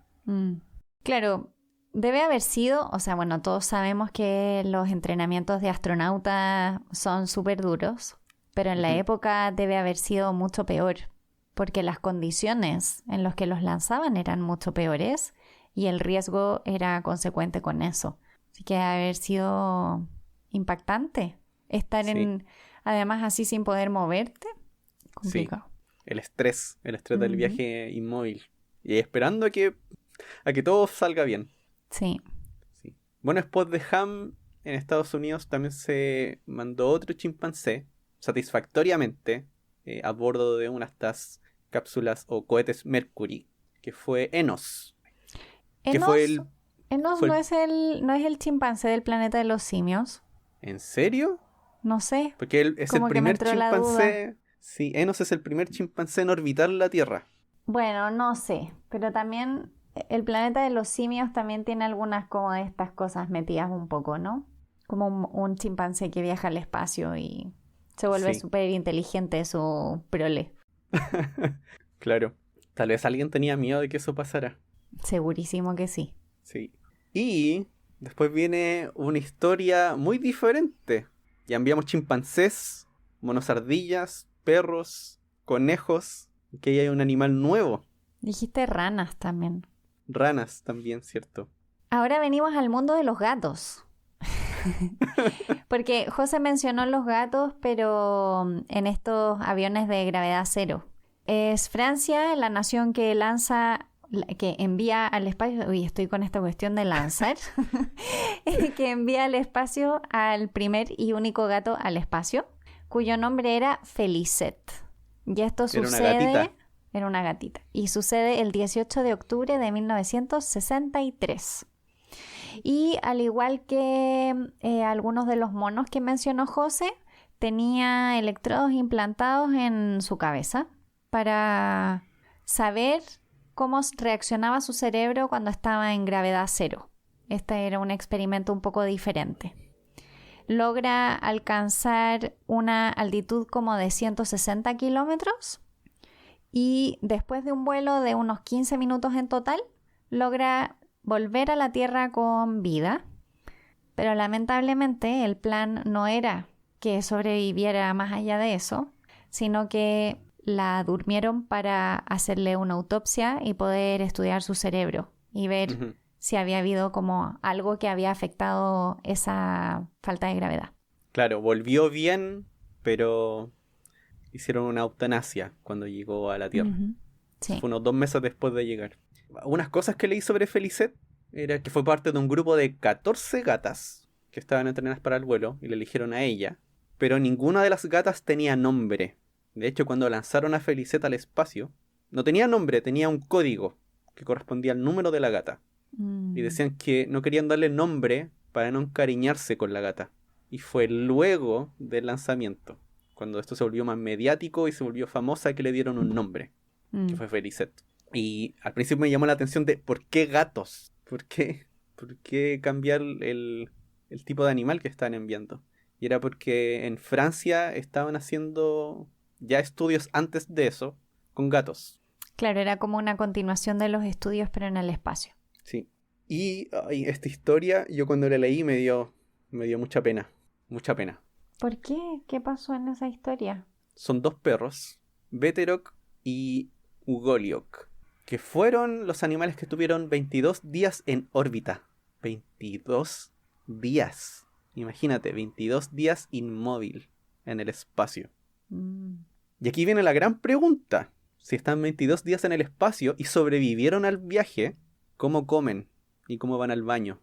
Claro, debe haber sido, o sea, bueno, todos sabemos que los entrenamientos de astronauta son súper duros, pero en la época debe haber sido mucho peor, porque las condiciones en las que los lanzaban eran mucho peores y el riesgo era consecuente con eso. Así que debe haber sido impactante estar además así sin poder moverte. Complicado. Sí. El estrés del viaje inmóvil. Y esperando a que todo salga bien. Sí. Bueno, después de Ham, en Estados Unidos también se mandó otro chimpancé, satisfactoriamente, a bordo de una de estas cápsulas o cohetes Mercury, que fue Enos. Enos no es el chimpancé del planeta de los simios. ¿En serio? No sé. Porque él es el primer chimpancé. Sí, Enos es el primer chimpancé en orbitar la Tierra. Bueno, no sé, pero también el planeta de los simios también tiene algunas como de estas cosas metidas un poco, ¿no? Como un chimpancé que viaja al espacio y se vuelve súper inteligente su prole. Claro, tal vez alguien tenía miedo de que eso pasara. Segurísimo que sí. Sí. Y después viene una historia muy diferente. Ya enviamos chimpancés, monos ardillas, perros, conejos, que ahí hay un animal nuevo. Dijiste ranas también. Ranas también, ¿cierto? Ahora venimos al mundo de los gatos. Porque José mencionó los gatos, pero en estos aviones de gravedad cero. Es Francia la nación que envía al espacio, uy, estoy con esta cuestión de lanzar, que envía al espacio al primer y único gato al espacio, cuyo nombre era Felicette. Y esto sucede... Era una gatita. Y sucede el 18 de octubre de 1963. Y al igual que algunos de los monos que mencionó José, tenía electrodos implantados en su cabeza para saber cómo reaccionaba su cerebro cuando estaba en gravedad cero. Este era un experimento un poco diferente. Logra alcanzar una altitud como de 160 kilómetros y después de un vuelo de unos 15 minutos en total, logra volver a la Tierra con vida. Pero lamentablemente el plan no era que sobreviviera más allá de eso, sino que la durmieron para hacerle una autopsia y poder estudiar su cerebro y ver si había habido como algo que había afectado esa falta de gravedad. Claro, volvió bien, pero hicieron una eutanasia cuando llegó a la Tierra. Sí. Fue unos 2 meses después de llegar. Unas cosas que leí sobre Felicette era que fue parte de un grupo de 14 gatas que estaban entrenadas para el vuelo y le eligieron a ella, pero ninguna de las gatas tenía nombre. De hecho, cuando lanzaron a Felicette al espacio, no tenía nombre, tenía un código que correspondía al número de la gata. Y decían que no querían darle nombre para no encariñarse con la gata. Y fue luego del lanzamiento, cuando esto se volvió más mediático y se volvió famosa, que le dieron un nombre, que fue Felicette. Y al principio me llamó la atención de ¿por qué gatos? ¿Por qué cambiar el tipo de animal que estaban enviando? Y era porque en Francia estaban haciendo ya estudios antes de eso con gatos. Claro, era como una continuación de los estudios, pero en el espacio. Sí. Y esta historia, yo cuando la leí me dio mucha pena. Mucha pena. ¿Por qué? ¿Qué pasó en esa historia? Son 2 perros, Veterok y Ugoliok, que fueron los animales que estuvieron 22 días en órbita. 22 días. Imagínate, 22 días inmóvil en el espacio. Y aquí viene la gran pregunta. Si están 22 días en el espacio y sobrevivieron al viaje, ¿cómo comen? ¿Y cómo van al baño?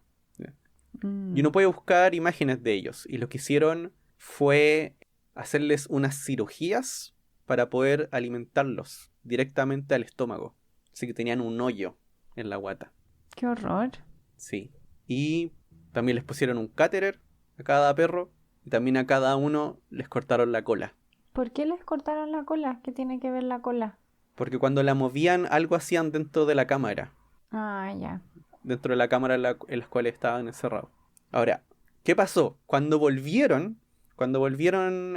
Y uno puede buscar imágenes de ellos. Y lo que hicieron fue hacerles unas cirugías para poder alimentarlos directamente al estómago. Así que tenían un hoyo en la guata. ¡Qué horror! Sí. Y también les pusieron un catéter a cada perro. Y también a cada uno les cortaron la cola. ¿Por qué les cortaron la cola? ¿Qué tiene que ver la cola? Porque cuando la movían, algo hacían dentro de la cámara. Ah, ya. Dentro de la cámara en las cuales estaban encerrados. Ahora, ¿qué pasó? Cuando volvieron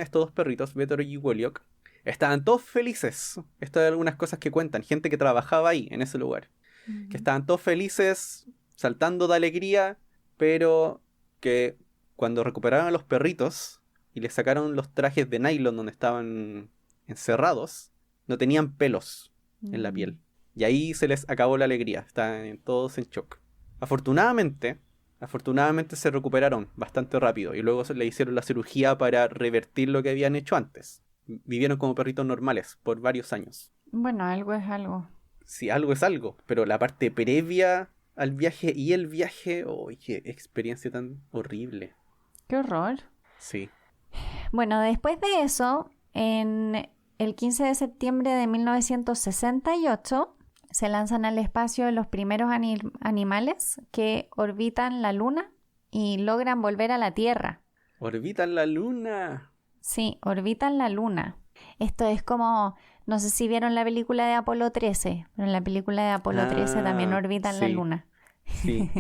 estos 2 perritos, Veterok y Ugoliok, estaban todos felices. Esto es algunas cosas que cuentan. Gente que trabajaba ahí, en ese lugar. Que estaban todos felices, saltando de alegría, pero que cuando recuperaron a los perritos y les sacaron los trajes de nylon donde estaban encerrados, no tenían pelos en la piel. Y ahí se les acabó la alegría. Estaban todos en shock. Afortunadamente se recuperaron bastante rápido. Y luego le hicieron la cirugía para revertir lo que habían hecho antes. Vivieron como perritos normales por varios años. Bueno, algo es algo. Sí, algo es algo. Pero la parte previa al viaje y el viaje... ¡Oh, qué experiencia tan horrible! ¡Qué horror! Sí. Bueno, después de eso, en el 15 de septiembre de 1968... se lanzan al espacio los primeros animales que orbitan la Luna y logran volver a la Tierra. ¡Orbitan la Luna! Sí, orbitan la Luna. Esto es como, no sé si vieron la película de Apolo 13, pero en la película de Apolo 13 también orbitan la Luna. Sí,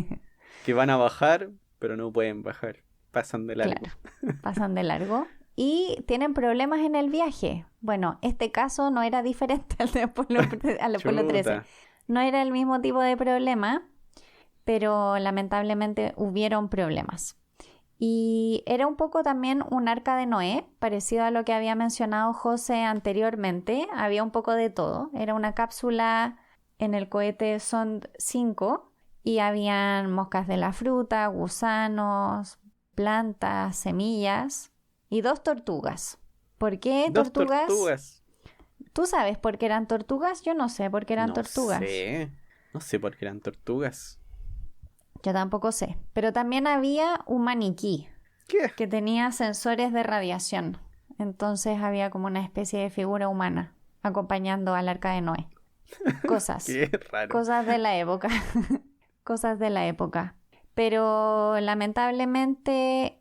que van a bajar, pero no pueden bajar. Pasan de largo. Claro, pasan de largo. Y tienen problemas en el viaje. Bueno, este caso no era diferente al de Apolo 13. No era el mismo tipo de problema, pero lamentablemente hubieron problemas. Y era un poco también un arca de Noé, parecido a lo que había mencionado José anteriormente. Había un poco de todo. Era una cápsula en el cohete Sonde 5 y habían moscas de la fruta, gusanos, plantas, semillas... y 2 tortugas. ¿Por qué tortugas? 2 tortugas. ¿Tú sabes por qué eran tortugas? Yo no sé por qué eran tortugas. No sé por qué eran tortugas. Yo tampoco sé. Pero también había un maniquí. ¿Qué? Que tenía sensores de radiación. Entonces había como una especie de figura humana acompañando al arca de Noé. Cosas. Qué raro. Cosas de la época. Cosas de la época. Pero lamentablemente...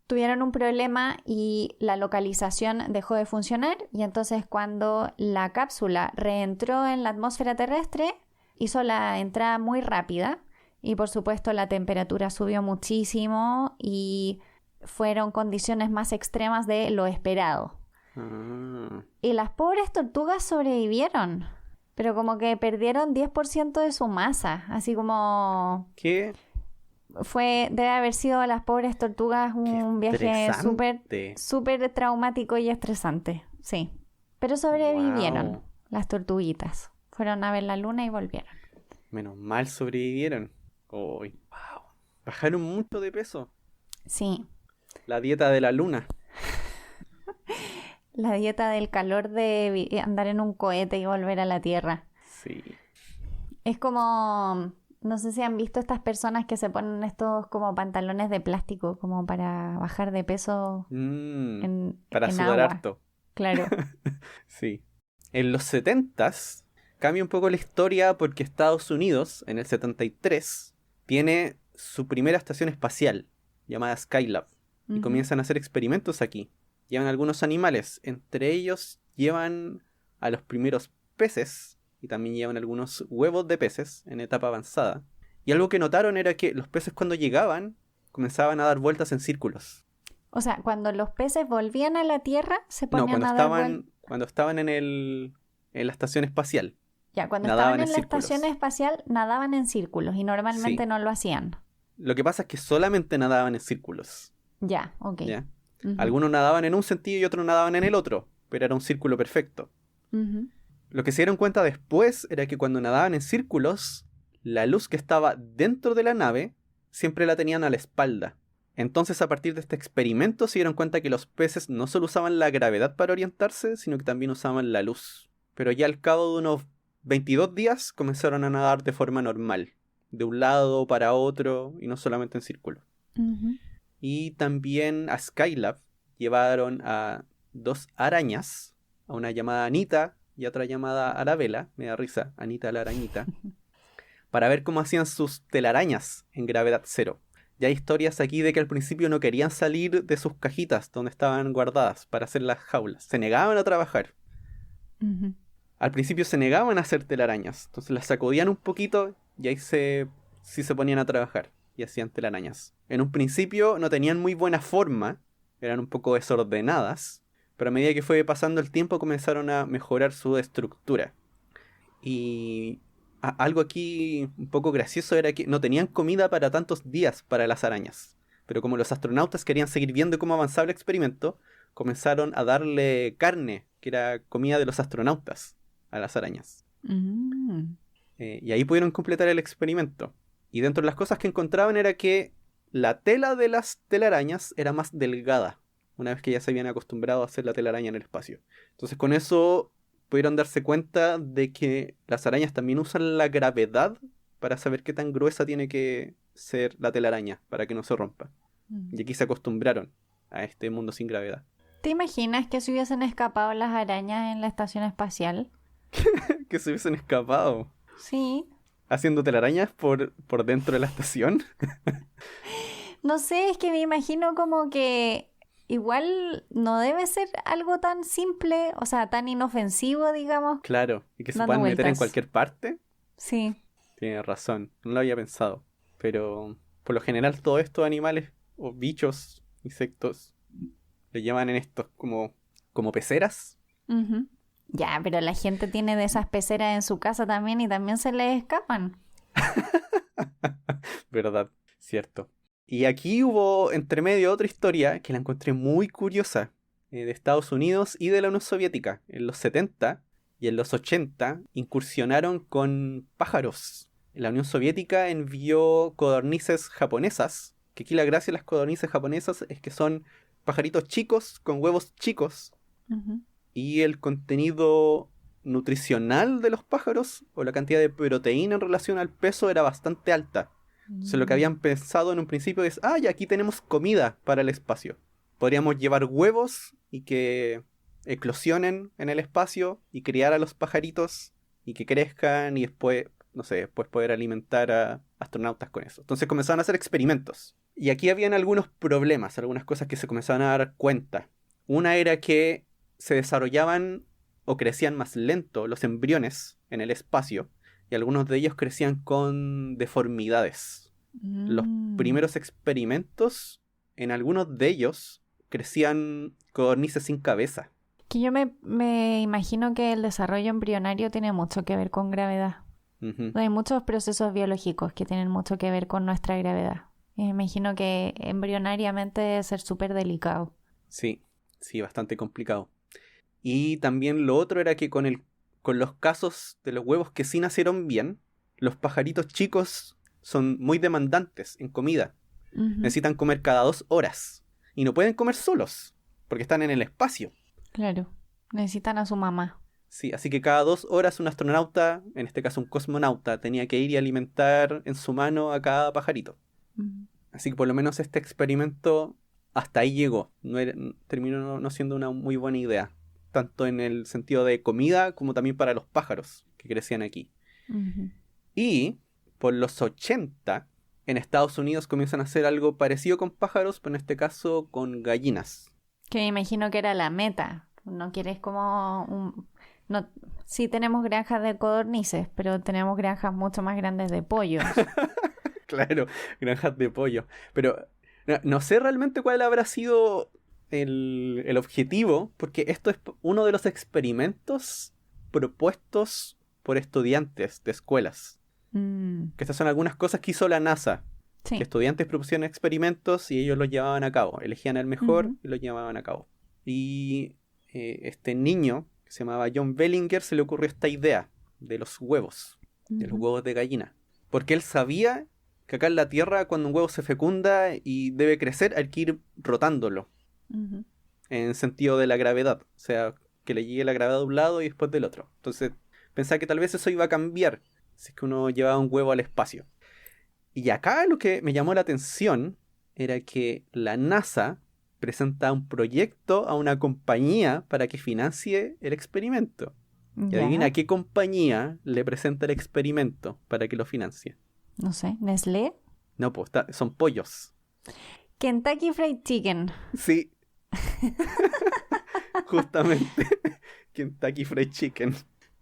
tuvieron un problema y la localización dejó de funcionar y entonces cuando la cápsula reentró en la atmósfera terrestre hizo la entrada muy rápida y por supuesto la temperatura subió muchísimo y fueron condiciones más extremas de lo esperado. Ah, Y las pobres tortugas sobrevivieron, pero como que perdieron 10% de su masa, así como qué, debe haber sido a las pobres tortugas qué un viaje súper, estresante. súper traumático y estresante, sí. Pero sobrevivieron Wow. las tortuguitas. Fueron a ver la luna y volvieron. Menos mal sobrevivieron. Uy, wow. Bajaron mucho de peso. Sí, La dieta de la luna. la dieta del calor de andar en un cohete y volver a la Tierra. Sí. Es como, no sé si han visto estas personas que se ponen estos como pantalones de plástico como para bajar de peso Para en sudar agua. harto. Claro. Sí. En los 70s cambia un poco la historia porque Estados Unidos, en el 73, tiene su primera estación espacial, llamada Skylab, y Ujú. comienzan a hacer experimentos aquí. Llevan algunos animales, entre ellos llevan a los primeros peces, y también llevan algunos huevos de peces en etapa avanzada. Y algo que notaron era que los peces cuando llegaban comenzaban a dar vueltas en círculos. O sea, cuando los peces volvían a la Tierra, se No, ponían a dar vueltas. cuando estaban en la estación espacial, Ya, cuando estaban nadaban en en la estación círculos. espacial, nadaban en círculos y normalmente Sí. no lo hacían. Lo que pasa es que solamente nadaban en círculos, Ya, ok. ¿ya? Ujú, Algunos nadaban en un sentido y otros nadaban en el otro, pero era un círculo perfecto. ujú. Lo que se dieron cuenta después era que cuando nadaban en círculos, la luz que estaba dentro de la nave siempre la tenían a la espalda. Entonces, a partir de este experimento, se dieron cuenta que los peces no solo usaban la gravedad para orientarse, sino que también usaban la luz. Pero ya al cabo de unos 22 días comenzaron a nadar de forma normal, de un lado para otro y no solamente en círculo. Ujú. Y también a Skylab llevaron a 2 arañas, a una llamada Anita y a otra llamada Arabella, me da risa, Anita la arañita, para ver cómo hacían sus telarañas en gravedad cero. Ya hay historias aquí de que al principio no querían salir de sus cajitas donde estaban guardadas para hacer las jaulas, se negaban a trabajar. Ujú. Al principio se negaban a hacer telarañas, entonces las sacudían un poquito y ahí sí se ponían a trabajar y hacían telarañas. En un principio no tenían muy buena forma, eran un poco desordenadas, pero a medida que fue pasando el tiempo comenzaron a mejorar su estructura. Y algo aquí un poco gracioso era que no tenían comida para tantos días para las arañas. Pero como los astronautas querían seguir viendo cómo avanzaba el experimento, comenzaron a darle carne, que era comida de los astronautas, a las arañas. Mm. Y ahí pudieron completar el experimento. Y dentro de las cosas que encontraban era que la tela de las telarañas era más delgada, una vez que ya se habían acostumbrado a hacer la telaraña en el espacio. Entonces con eso pudieron darse cuenta de que las arañas también usan la gravedad para saber qué tan gruesa tiene que ser la telaraña para que no se rompa. Y aquí se acostumbraron a este mundo sin gravedad. ¿Te imaginas que se hubiesen escapado las arañas en la estación espacial? Que se hubiesen escapado Sí. haciendo telarañas por dentro de la estación. No sé, es que me imagino como que igual no debe ser algo tan simple, o sea, tan inofensivo, digamos. Claro, y que se Dando puedan meter en vueltas. cualquier parte. Sí. Tienes razón, no lo había pensado. Pero por lo general todos estos animales o bichos, insectos, le llaman en estos como peceras. Ujú. Ya, pero la gente tiene de esas peceras en su casa también y también se les escapan. ¿Verdad? Cierto. Y aquí hubo entre medio otra historia que la encontré muy curiosa, de Estados Unidos y de la Unión Soviética. En los 70 y en los 80 incursionaron con pájaros. La Unión Soviética envió codornices japonesas, que aquí la gracia de las codornices japonesas es que son pajaritos chicos con huevos chicos, Ujú. y el contenido nutricional de los pájaros o la cantidad de proteína en relación al peso era bastante alta. Entonces lo que habían pensado en un principio es, ya aquí tenemos comida para el espacio. Podríamos llevar huevos y que eclosionen en el espacio y criar a los pajaritos y que crezcan y después, no sé, después poder alimentar a astronautas con eso. Entonces comenzaron a hacer experimentos. Y aquí habían algunos problemas, algunas cosas que se comenzaban a dar cuenta. Una era que se desarrollaban o crecían más lento los embriones en el espacio, y algunos de ellos crecían con deformidades. Los primeros experimentos, en algunos de ellos, crecían codornices sin cabeza. Que yo me imagino que el desarrollo embrionario tiene mucho que ver con gravedad. Hay muchos procesos biológicos que tienen mucho que ver con nuestra gravedad. Y me imagino que embrionariamente debe ser súper delicado. Sí, bastante complicado. Y también lo otro era que con los casos de los huevos que sí nacieron bien, los pajaritos chicos son muy demandantes en comida. Necesitan comer cada 2 horas. Y no pueden comer solos, porque están en el espacio. Claro, necesitan a su mamá. Sí, así que cada 2 horas un astronauta, en este caso un cosmonauta, tenía que ir y alimentar en su mano a cada pajarito. Así que por lo menos este experimento hasta ahí llegó. Terminó no siendo una muy buena idea. Tanto en el sentido de comida como también para los pájaros que crecían aquí. Y por los 80, en Estados Unidos comienzan a hacer algo parecido con pájaros, pero en este caso con gallinas. Que me imagino que era la meta. No quieres como No, sí tenemos granjas de codornices, pero tenemos granjas mucho más grandes de pollos. Claro, granjas de pollo. Pero no sé realmente cuál habrá sido el objetivo, porque esto es uno de los experimentos propuestos por estudiantes de escuelas. Que estas son algunas cosas que hizo la NASA. Sí. Que estudiantes propusieron experimentos y ellos los llevaban a cabo. Elegían el mejor y los llevaban a cabo. Y este niño, que se llamaba John Bellinger, se le ocurrió esta idea de los huevos, de los huevos de gallina. Porque él sabía que acá en la Tierra, cuando un huevo se fecunda y debe crecer, hay que ir rotándolo. En sentido de la gravedad. O sea, que le llegue la gravedad de un lado y después del otro. Entonces, pensaba que tal vez eso iba a cambiar si es que uno llevaba un huevo al espacio. Y acá lo que me llamó la atención era que la NASA presenta un proyecto a una compañía para que financie el experimento. Y adivina qué compañía le presenta el experimento para que lo financie. No sé, ¿Nestlé? No, pues son pollos. Kentucky Fried Chicken. Sí. Justamente. Kentucky Fried Chicken.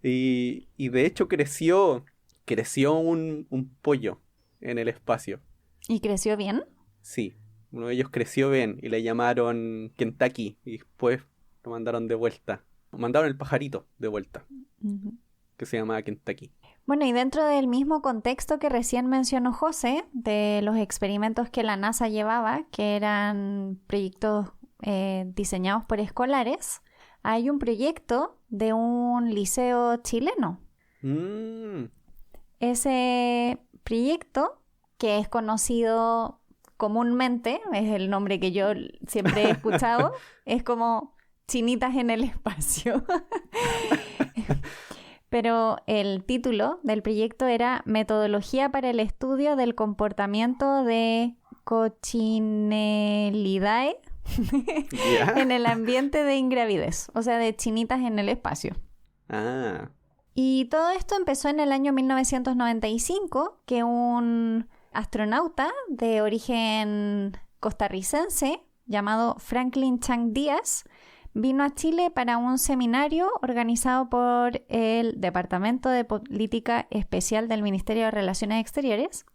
Y de hecho creció un pollo en el espacio. ¿Y creció bien? Sí. Uno de ellos creció bien y le llamaron Kentucky y después lo mandaron de vuelta. Mandaron el pajarito de vuelta, que se llamaba Kentucky. Bueno, y dentro del mismo contexto que recién mencionó José, de los experimentos que la NASA llevaba, que eran proyectos diseñados por escolares, hay un proyecto de un liceo chileno. Ese proyecto, que es conocido comúnmente, es el nombre que yo siempre he escuchado, es como Chinitas en el Espacio. Pero el título del proyecto era Metodología para el estudio del comportamiento de Coccinellidae en el ambiente de ingravidez, o sea, de chinitas en el espacio. Y todo esto empezó en el año 1995, que un astronauta de origen costarricense llamado Franklin Chang Díaz vino a Chile para un seminario organizado por el Departamento de Política Especial del Ministerio de Relaciones Exteriores.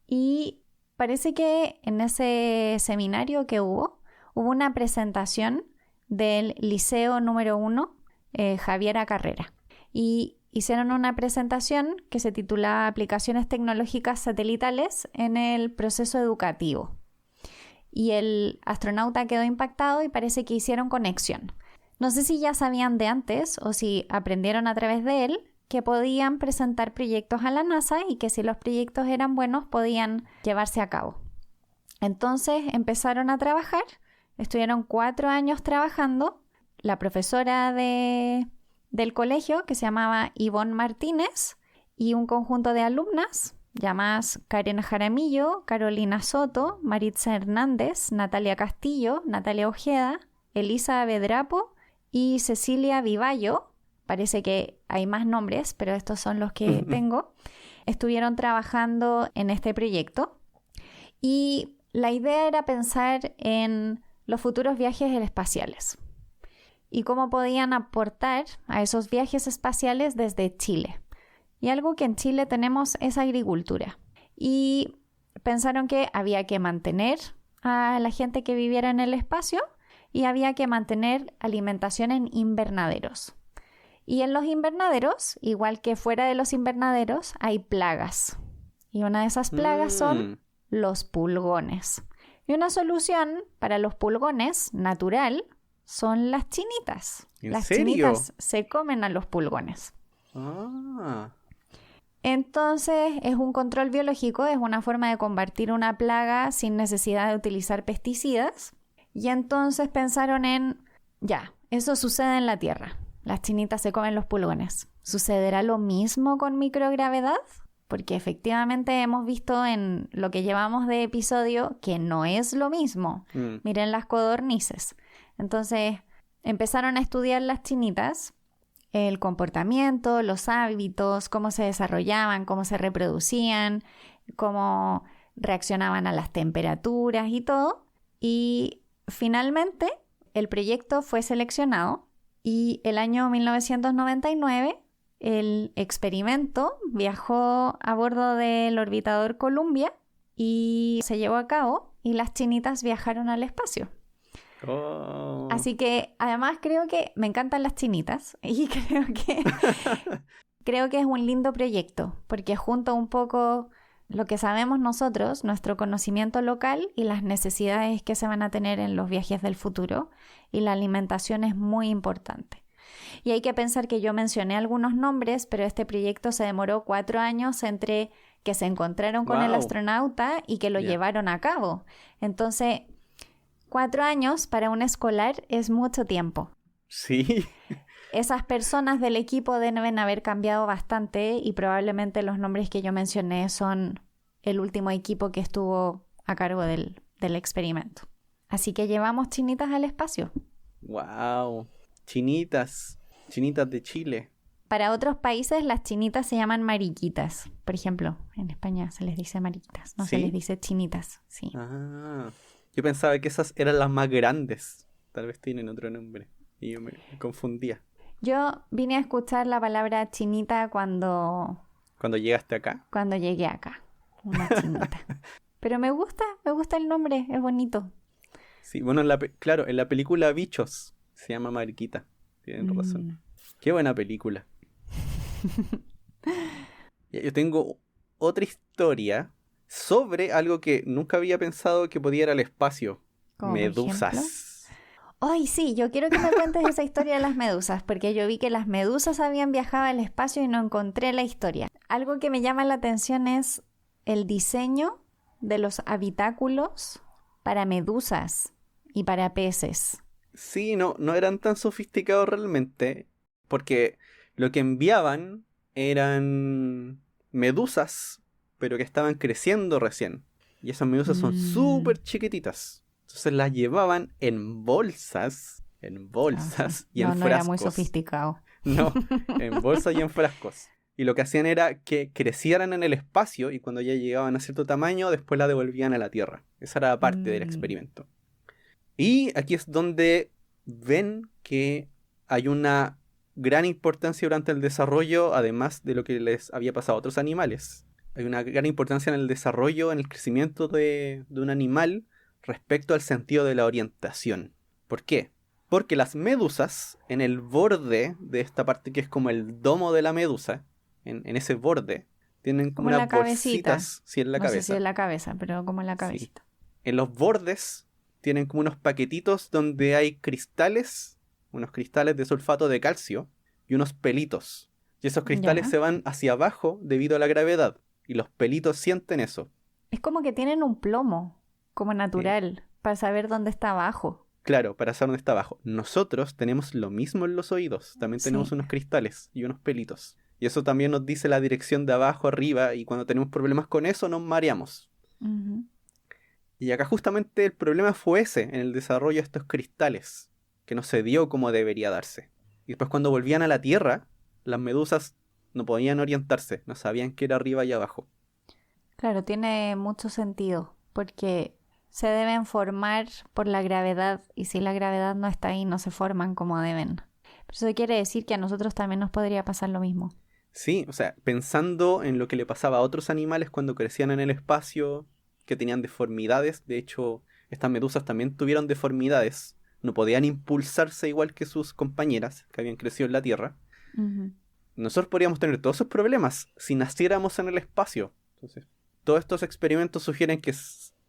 Y parece que en ese seminario que hubo una presentación del Liceo número 1, Javiera Carrera. Y hicieron una presentación que se titula Aplicaciones tecnológicas satelitales en el proceso educativo. Y el astronauta quedó impactado y parece que hicieron conexión. No sé si ya sabían de antes o si aprendieron a través de él que podían presentar proyectos a la NASA y que si los proyectos eran buenos podían llevarse a cabo. Entonces empezaron a trabajar, estuvieron 4 años trabajando. La profesora del colegio, que se llamaba Ivonne Martínez, y un conjunto de alumnas llamadas Karen Jaramillo, Carolina Soto, Maritza Hernández, Natalia Castillo, Natalia Ojeda, Elisa Bedrapo y Cecilia Vivallo. Parece que hay más nombres, pero estos son los que tengo. Estuvieron trabajando en este proyecto y la idea era pensar en los futuros viajes espaciales y cómo podían aportar a esos viajes espaciales desde Chile. Y algo que en Chile tenemos es agricultura. Y pensaron que había que mantener a la gente que viviera en el espacio y había que mantener alimentación en invernaderos. Y en los invernaderos, igual que fuera de los invernaderos, hay plagas. Y una de esas plagas son los pulgones. Y una solución para los pulgones natural son las chinitas. ¿En serio? Las chinitas se comen a los pulgones. Ah. Entonces es un control biológico, es una forma de combatir una plaga sin necesidad de utilizar pesticidas. Y entonces pensaron en, ya, eso sucede en la Tierra. Las chinitas se comen los pulgones. ¿Sucederá lo mismo con microgravedad? Porque efectivamente hemos visto en lo que llevamos de episodio que no es lo mismo. Miren las codornices. Entonces empezaron a estudiar las chinitas, el comportamiento, los hábitos, cómo se desarrollaban, cómo se reproducían, cómo reaccionaban a las temperaturas y todo. Y finalmente el proyecto fue seleccionado y el año 1999 el experimento viajó a bordo del orbitador Columbia y se llevó a cabo y las chinitas viajaron al espacio. Oh. Así que además creo que me encantan las chinitas y creo que es un lindo proyecto porque junta un poco lo que sabemos nosotros, nuestro conocimiento local y las necesidades que se van a tener en los viajes del futuro, y la alimentación es muy importante. Y hay que pensar que yo mencioné algunos nombres, pero este proyecto se demoró 4 años entre que se encontraron con el astronauta y que lo llevaron a cabo. Entonces, 4 años para un escolar es mucho tiempo. Sí. Esas personas del equipo deben haber cambiado bastante y probablemente los nombres que yo mencioné son el último equipo que estuvo a cargo del experimento. Así que llevamos chinitas al espacio. ¡Wow! Chinitas de Chile. Para otros países las chinitas se llaman mariquitas. Por ejemplo, en España se les dice mariquitas, no se les dice chinitas. Sí. Ah, yo pensaba que esas eran las más grandes. Tal vez tienen otro nombre. Y yo me confundía. Yo vine a escuchar la palabra chinita cuando llegaste acá. Cuando llegué acá. Una chinita. Pero me gusta el nombre, es bonito. Sí, bueno, claro, en la película Bichos se llama Mariquita. Tienen razón. Qué buena película. Yo tengo otra historia sobre algo que nunca había pensado que podía ir al espacio. Medusas. Ay, sí, yo quiero que me cuentes esa historia de las medusas, porque yo vi que las medusas habían viajado al espacio y no encontré la historia. Algo que me llama la atención es el diseño de los habitáculos para medusas y para peces. Sí, no eran tan sofisticados realmente, porque lo que enviaban eran medusas, pero que estaban creciendo recién. Y esas medusas son súper chiquititas. Entonces las llevaban en bolsas y en frascos. No era muy sofisticado. No, en bolsas y en frascos. Y lo que hacían era que crecieran en el espacio y cuando ya llegaban a cierto tamaño, después la devolvían a la Tierra. Esa era parte del experimento. Y aquí es donde ven que hay una gran importancia durante el desarrollo, además de lo que les había pasado a otros animales. Hay una gran importancia en el desarrollo, en el crecimiento de un animal respecto al sentido de la orientación. ¿Por qué? Porque las medusas, en el borde de esta parte que es como el domo de la medusa, en ese borde, tienen como unas bolsitas. Sí, en la cabeza. No sé si en la cabeza, pero como en la cabecita. Sí. En los bordes tienen como unos paquetitos donde hay cristales, unos cristales de sulfato de calcio y unos pelitos. Y esos cristales se van hacia abajo debido a la gravedad. Y los pelitos sienten eso. Es como que tienen un plomo, como natural, para saber dónde está abajo. Claro, para saber dónde está abajo. Nosotros tenemos lo mismo en los oídos. También tenemos unos cristales y unos pelitos. Y eso también nos dice la dirección de abajo arriba. Y cuando tenemos problemas con eso, nos mareamos. Uh-huh. Y acá justamente el problema fue ese, en el desarrollo de estos cristales, que no se dio como debería darse. Y después cuando volvían a la Tierra, las medusas no podían orientarse, no sabían qué era arriba y abajo. Claro, tiene mucho sentido, porque se deben formar por la gravedad, y si la gravedad no está ahí, no se forman como deben. Pero eso quiere decir que a nosotros también nos podría pasar lo mismo. Sí, o sea, pensando en lo que le pasaba a otros animales cuando crecían en el espacio, que tenían deformidades. De hecho, estas medusas también tuvieron deformidades no podían impulsarse igual que sus compañeras que habían crecido en la Tierra. Ujú. Nosotros podríamos tener todos esos problemas si naciéramos en el espacio. Entonces, todos estos experimentos sugieren que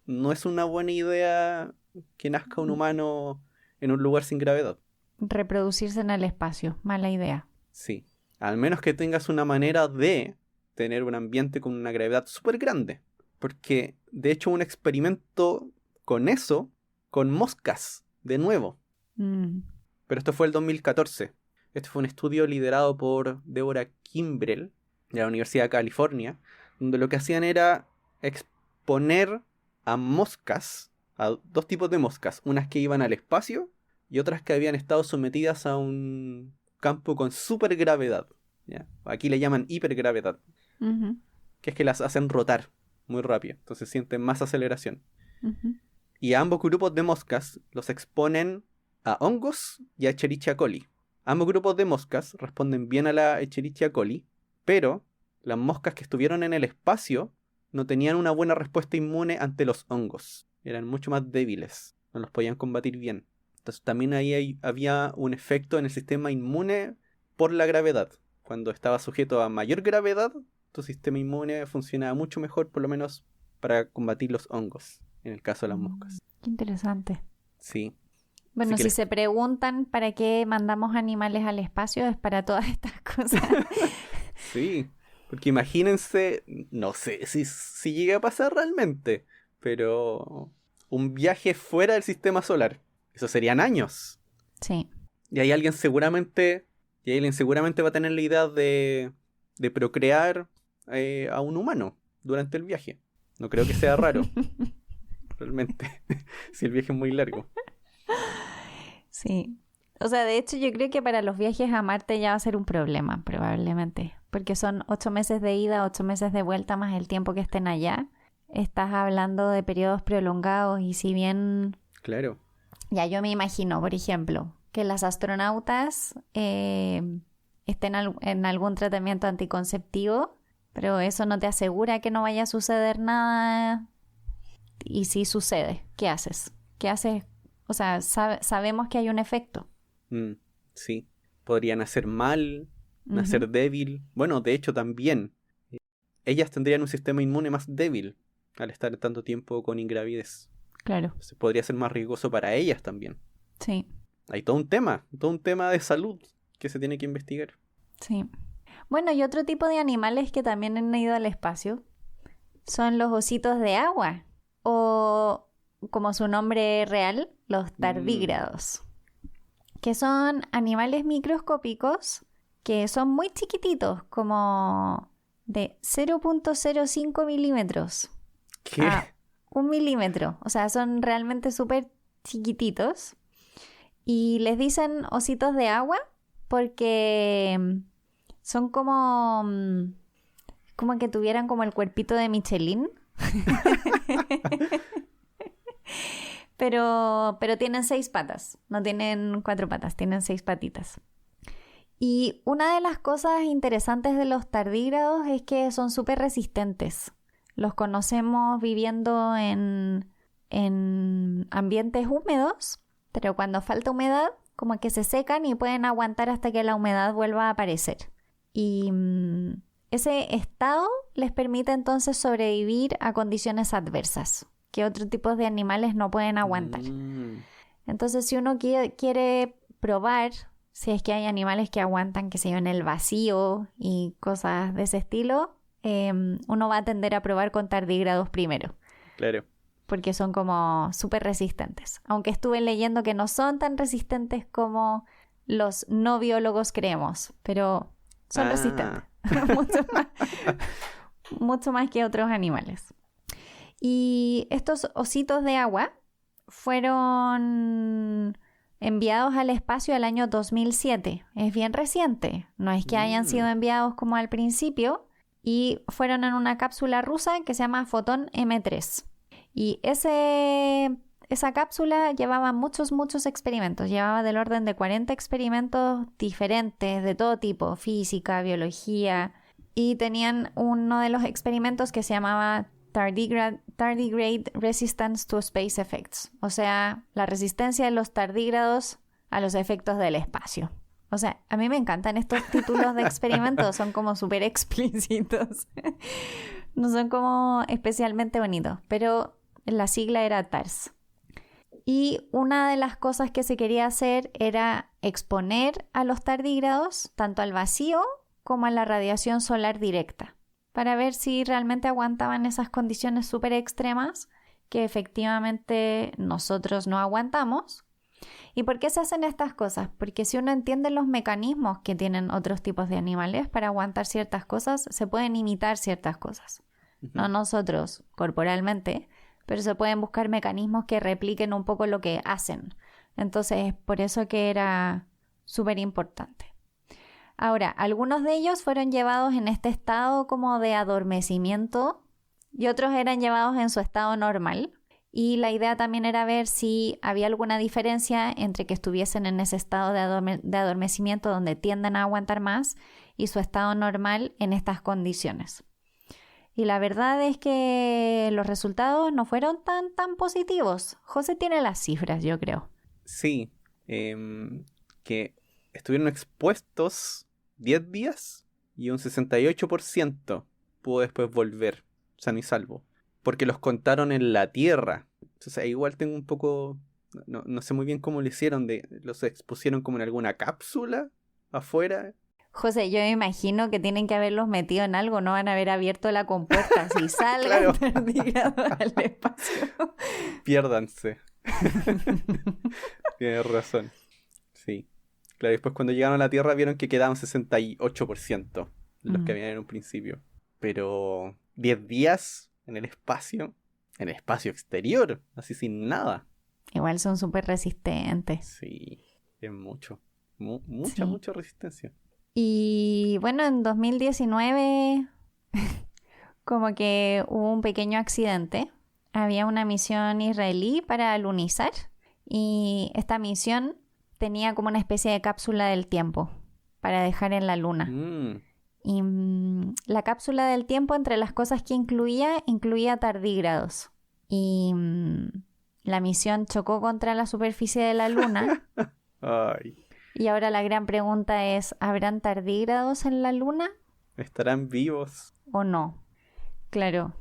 no es una buena idea que nazca un humano en un lugar sin gravedad. Reproducirse en el espacio, mala idea. Sí. Al menos que tengas una manera de tener un ambiente con una gravedad súper grande. Porque, de hecho, un experimento con eso, con moscas, de nuevo. Mm. Pero esto fue el 2014. Este fue un estudio liderado por Deborah Kimbrell, de la Universidad de California, donde lo que hacían era exponer a moscas, a dos tipos de moscas, unas que iban al espacio y otras que habían estado sometidas a un campo con supergravedad, ¿ya? Aquí le llaman hipergravedad, Ujú. que es que las hacen rotar muy rápido, entonces sienten más aceleración. Ujú. Y a ambos grupos de moscas los exponen a hongos y a Escherichia coli. Ambos grupos de moscas responden bien a la Escherichia coli, pero las moscas que estuvieron en el espacio no tenían una buena respuesta inmune ante los hongos. Eran mucho más débiles, no los podían combatir bien. Entonces también ahí había un efecto en el sistema inmune por la gravedad. Cuando estaba sujeto a mayor gravedad, tu sistema inmune funcionaba mucho mejor, por lo menos para combatir los hongos, en el caso de las moscas. Qué interesante. Sí. Bueno, Así si que se preguntan para qué mandamos animales al espacio, es para todas estas cosas. Sí, porque imagínense, no sé si llega a pasar realmente, pero un viaje fuera del sistema solar, eso serían años. Sí. Y ahí alguien seguramente va a tener la idea de procrear a un humano durante el viaje. No creo que sea raro, realmente, si el viaje es muy largo. Sí. O sea, de hecho yo creo que para los viajes a Marte ya va a ser un problema, probablemente. Porque son 8 meses de ida, 8 meses de vuelta, más el tiempo que estén allá. Estás hablando de periodos prolongados y si bien... Claro. Ya yo me imagino, por ejemplo, que las astronautas estén en algún tratamiento anticonceptivo, pero eso no te asegura que no vaya a suceder nada. Y si sucede, ¿qué haces? ¿Qué haces? O sea, sabemos que hay un efecto. Sí, podría nacer mal, nacer débil. Bueno, de hecho también. Ellas tendrían un sistema inmune más débil al estar tanto tiempo con ingravidez. Claro. Entonces podría ser más riesgoso para ellas también. Sí. Hay todo un tema de salud que se tiene que investigar. Sí. Bueno, y otro tipo de animales que también han ido al espacio son los ositos de agua, o como su nombre real, los tardígrados, que son animales microscópicos que son muy chiquititos, como de 0.05 milímetros ¿Qué? a 1 milímetro. O sea, son realmente súper chiquititos. Y les dicen ositos de agua porque son como que tuvieran como el cuerpito de Michelin. Pero tienen 6 patas, no tienen 4 patas, tienen 6 patitas. Y una de las cosas interesantes de los tardígrados es que son súper resistentes. Los conocemos viviendo en ambientes húmedos, pero cuando falta humedad, como que se secan y pueden aguantar hasta que la humedad vuelva a aparecer. Y ese estado les permite entonces sobrevivir a condiciones adversas que otros tipos de animales no pueden aguantar. Entonces, si uno quiere probar si es que hay animales que aguantan, qué sé yo, en el vacío y cosas de ese estilo, uno va a tender a probar con tardígrados primero. Claro. Porque son como súper resistentes. Aunque estuve leyendo que no son tan resistentes como los no biólogos creemos, pero son resistentes. mucho más que otros animales. Y estos ositos de agua fueron enviados al espacio el año 2007. Es bien reciente. No es que hayan sido enviados como al principio. Y fueron en una cápsula rusa que se llama Foton M3. Y esa cápsula llevaba muchos experimentos. Llevaba del orden de 40 experimentos diferentes de todo tipo. Física, biología. Y tenían uno de los experimentos que se llamaba Tardigrade Resistance to Space Effects. O sea, la resistencia de los tardígrados a los efectos del espacio. O sea, a mí me encantan estos títulos de experimentos, son como súper explícitos. No son como especialmente bonitos, pero la sigla era TARS. Y una de las cosas que se quería hacer era exponer a los tardígrados tanto al vacío como a la radiación solar directa, para ver si realmente aguantaban esas condiciones súper extremas que efectivamente nosotros no aguantamos. ¿Y por qué se hacen estas cosas? Porque si uno entiende los mecanismos que tienen otros tipos de animales para aguantar ciertas cosas, se pueden imitar ciertas cosas. No nosotros corporalmente, pero se pueden buscar mecanismos que repliquen un poco lo que hacen. Entonces, por eso que era súper importante. Ahora, algunos de ellos fueron llevados en este estado como de adormecimiento y otros eran llevados en su estado normal. Y la idea también era ver si había alguna diferencia entre que estuviesen en ese estado de adormecimiento donde tienden a aguantar más y su estado normal en estas condiciones. Y la verdad es que los resultados no fueron tan positivos. José tiene las cifras, yo creo. Sí, que estuvieron expuestos 10 días y un 68% pudo después volver sano y salvo. Porque los contaron en la Tierra. Entonces igual tengo un poco... No sé muy bien cómo lo hicieron. Los expusieron como en alguna cápsula afuera. José, yo me imagino que tienen que haberlos metido en algo. No van a haber abierto la compuerta. Si salgan tardígrados al espacio. Piérdanse. Tienes razón. Sí. Claro, después cuando llegaron a la Tierra vieron que quedaban 68% los que habían en un principio. Pero 10 días... en el espacio exterior, así sin nada. Igual son súper resistentes. Sí, es mucho. Mucha resistencia. Y bueno, en 2019 como que hubo un pequeño accidente. Había una misión israelí para alunizar y esta misión tenía como una especie de cápsula del tiempo para dejar en la luna. Y la cápsula del tiempo, entre las cosas que incluía tardígrados. Y la misión chocó contra la superficie de la luna. Ay. Y ahora la gran pregunta es, ¿habrán tardígrados en la luna? ¿Estarán vivos? ¿O no? Claro.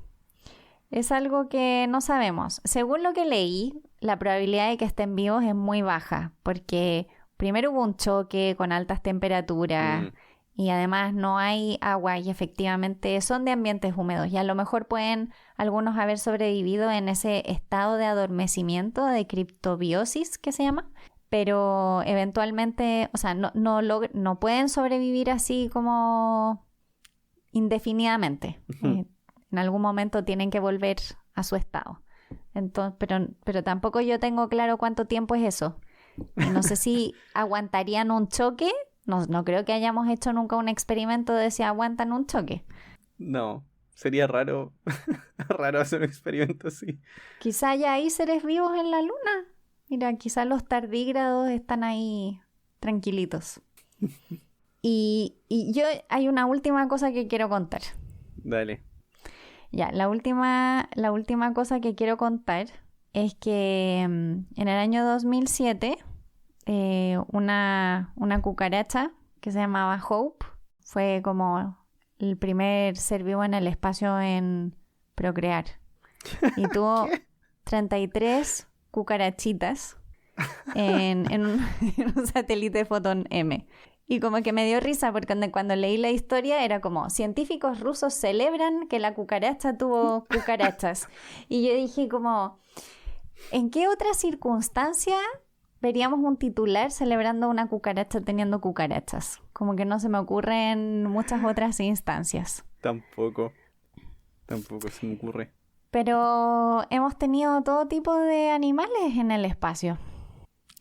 Es algo que no sabemos. Según lo que leí, la probabilidad de que estén vivos es muy baja. Porque primero hubo un choque con altas temperaturas. Y además no hay agua y efectivamente son de ambientes húmedos y a lo mejor pueden algunos haber sobrevivido en ese estado de adormecimiento, de criptobiosis que se llama, pero eventualmente, o sea, no pueden sobrevivir así como indefinidamente. En algún momento tienen que volver a su estado. Entonces, pero tampoco yo tengo claro cuánto tiempo es eso. Y no sé si aguantarían un choque. No creo que hayamos hecho nunca un experimento de si aguantan un choque. No, sería raro hacer un experimento así. Quizá ya hay seres vivos en la luna. Mira, quizá los tardígrados están ahí tranquilitos. Y hay una última cosa que quiero contar. Dale. Ya, la última cosa que quiero contar es que en el año 2007... una cucaracha que se llamaba Hope fue como el primer ser vivo en el espacio en procrear y tuvo 33 cucarachitas en un satélite Foton M. Y como que me dio risa porque cuando leí la historia era como científicos rusos celebran que la cucaracha tuvo cucarachas. Y yo dije como, ¿en qué otra circunstancia veríamos un titular celebrando a una cucaracha teniendo cucarachas? Como que no se me ocurren muchas otras instancias. Tampoco se me ocurre. Pero hemos tenido todo tipo de animales en el espacio.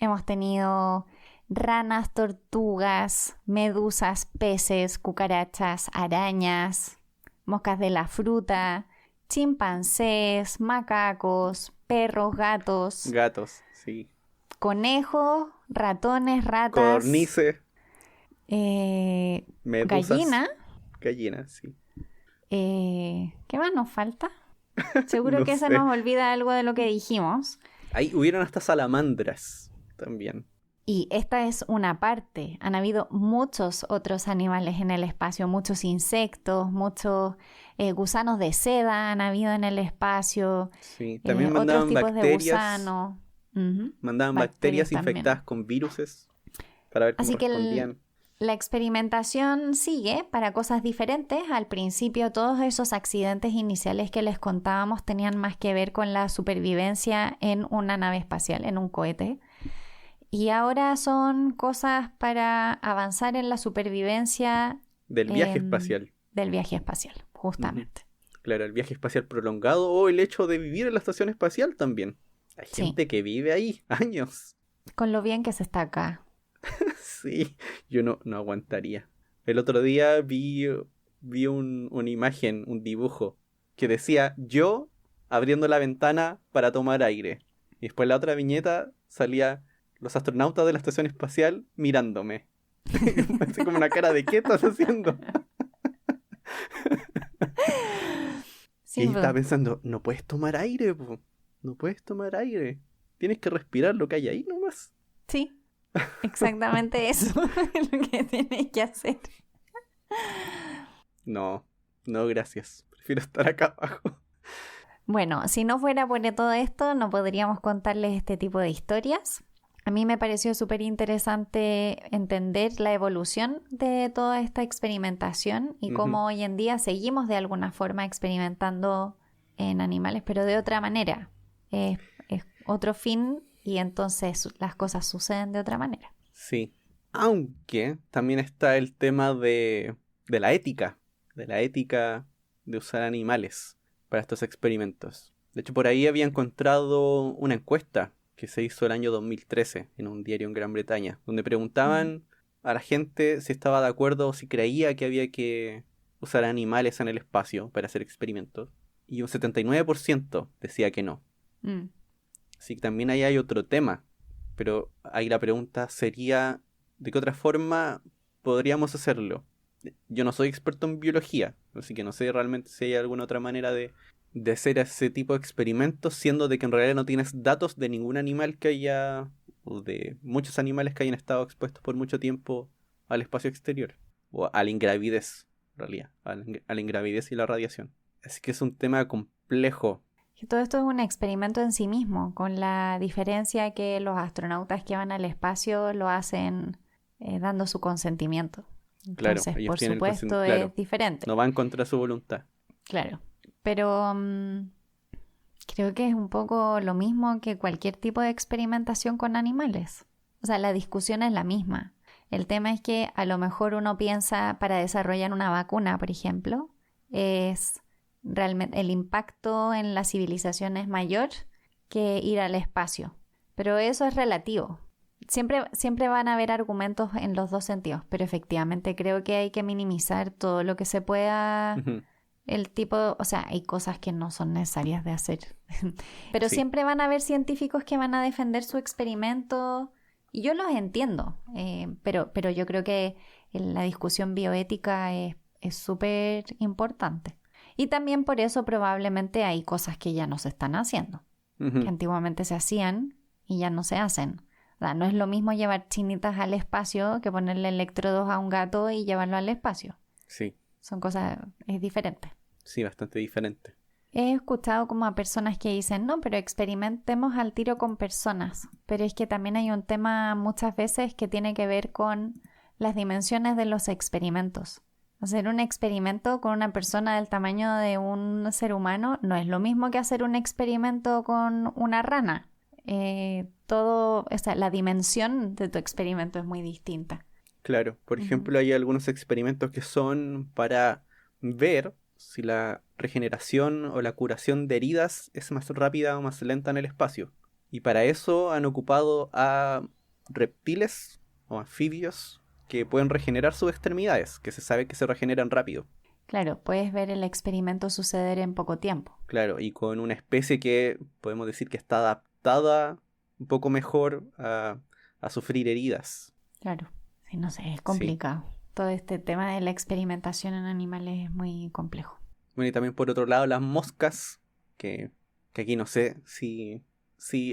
Hemos tenido ranas, tortugas, medusas, peces, cucarachas, arañas, moscas de la fruta, chimpancés, macacos, perros, gatos. Gatos, sí. Conejos, ratones, ratas. Codornices. Medusas. Gallina. Gallina, sí. ¿Qué más nos falta? Seguro No que se sé. nos olvida algo de lo que dijimos. Ahí hubieron hasta salamandras también. Y esta es una parte. Han habido muchos otros animales en el espacio, muchos insectos, muchos gusanos de seda han habido en el espacio, Sí, también otros mandaban tipos de bacterias. gusanos. Ujú. Mandaban Bacterias bacterias infectadas también. con viruses para ver cómo Así que respondían. la experimentación sigue para cosas diferentes. Al principio todos esos accidentes iniciales que les contábamos tenían más que ver con la supervivencia en una nave espacial, en un cohete. Y ahora son cosas para avanzar en la supervivencia Del viaje espacial. del viaje espacial, Ujú. justamente. Claro, el viaje espacial prolongado o el hecho de vivir en la estación espacial también. Hay Sí, gente que vive ahí años. con lo bien que se está acá. Sí, yo no aguantaría. El otro día vi una imagen, un dibujo, que decía yo abriendo la ventana para tomar aire. Y después la otra viñeta salía los astronautas de la estación espacial mirándome. Así como una cara de ¿qué estás haciendo? Y Sí, ahí estaba po. pensando, no puedes tomar aire, po. No puedes tomar aire. Tienes que respirar lo que hay ahí nomás. Sí, exactamente eso es lo que tienes que hacer. No, no, gracias. Prefiero estar acá abajo. Bueno, si no fuera por todo esto, no podríamos contarles este tipo de historias. A mí me pareció súper interesante entender la evolución de toda esta experimentación y Ujú. cómo hoy en día seguimos de alguna forma experimentando en animales, pero de otra manera. Es otro fin y entonces las cosas suceden de otra manera. Sí. Aunque también está el tema de la ética. De la ética de usar animales para estos experimentos. De hecho, por ahí había encontrado una encuesta que se hizo el año 2013 en un diario en Gran Bretaña, donde Mm, preguntaban a la gente si estaba de acuerdo o si creía que había que usar animales en el espacio para hacer experimentos. Y un 79% decía que no. mm. Así que también ahí hay otro tema. Pero ahí la pregunta sería, ¿de qué otra forma podríamos hacerlo? Yo no soy experto en biología, así que no sé realmente si hay alguna otra manera de hacer ese tipo de experimentos, siendo de que en realidad no tienes datos de ningún animal que haya, o de muchos animales que hayan estado expuestos por mucho tiempo al espacio exterior, o a la ingravidez, en realidad, a la ingravidez y la radiación. Así que es un tema complejo. Que todo esto es un experimento en sí mismo, con la diferencia que los astronautas que van al espacio lo hacen dando su consentimiento. Claro, Entonces, ellos por tienen el supuesto, claro, es diferente, no van contra su voluntad. claro. Pero creo que es un poco lo mismo que cualquier tipo de experimentación con animales. O sea, la discusión es la misma. El tema es que a lo mejor uno piensa para desarrollar una vacuna, por ejemplo, es realmente el impacto en la civilización es mayor que ir al espacio. Pero eso es relativo. Siempre van a haber argumentos en los dos sentidos, pero efectivamente creo que hay que minimizar todo lo que se pueda Ujú. el tipo, o sea, hay cosas que no son necesarias de hacer. Pero Sí, siempre van a haber científicos que van a defender su experimento y yo los entiendo, pero yo creo que la discusión bioética es súper importante. Y también por eso probablemente hay cosas que ya no se están haciendo, que ujú. antiguamente se hacían y ya no se hacen. O sea, no es lo mismo llevar chinitas al espacio que ponerle electrodos a un gato y llevarlo al espacio. Sí, Son cosas, es diferente. sí, bastante diferente. He escuchado como a personas que dicen, no, pero experimentemos al tiro con personas. Pero es que también hay un tema muchas veces que tiene que ver con las dimensiones de los experimentos. Hacer un experimento con una persona del tamaño de un ser humano no es lo mismo que hacer un experimento con una rana. O sea, la dimensión de tu experimento es muy distinta. Claro, por Ujú. ejemplo, hay algunos experimentos que son para ver si la regeneración o la curación de heridas es más rápida o más lenta en el espacio. Y para eso han ocupado a reptiles o anfibios que pueden regenerar sus extremidades, que se sabe que se regeneran rápido. Claro, puedes ver el experimento suceder en poco tiempo. Claro, y con una especie que podemos decir que está adaptada un poco mejor a sufrir heridas. Claro, sí, no sé, es Sí. complicado. Todo este tema de la experimentación en animales es muy complejo. Bueno, y también por otro lado las moscas, que aquí no sé si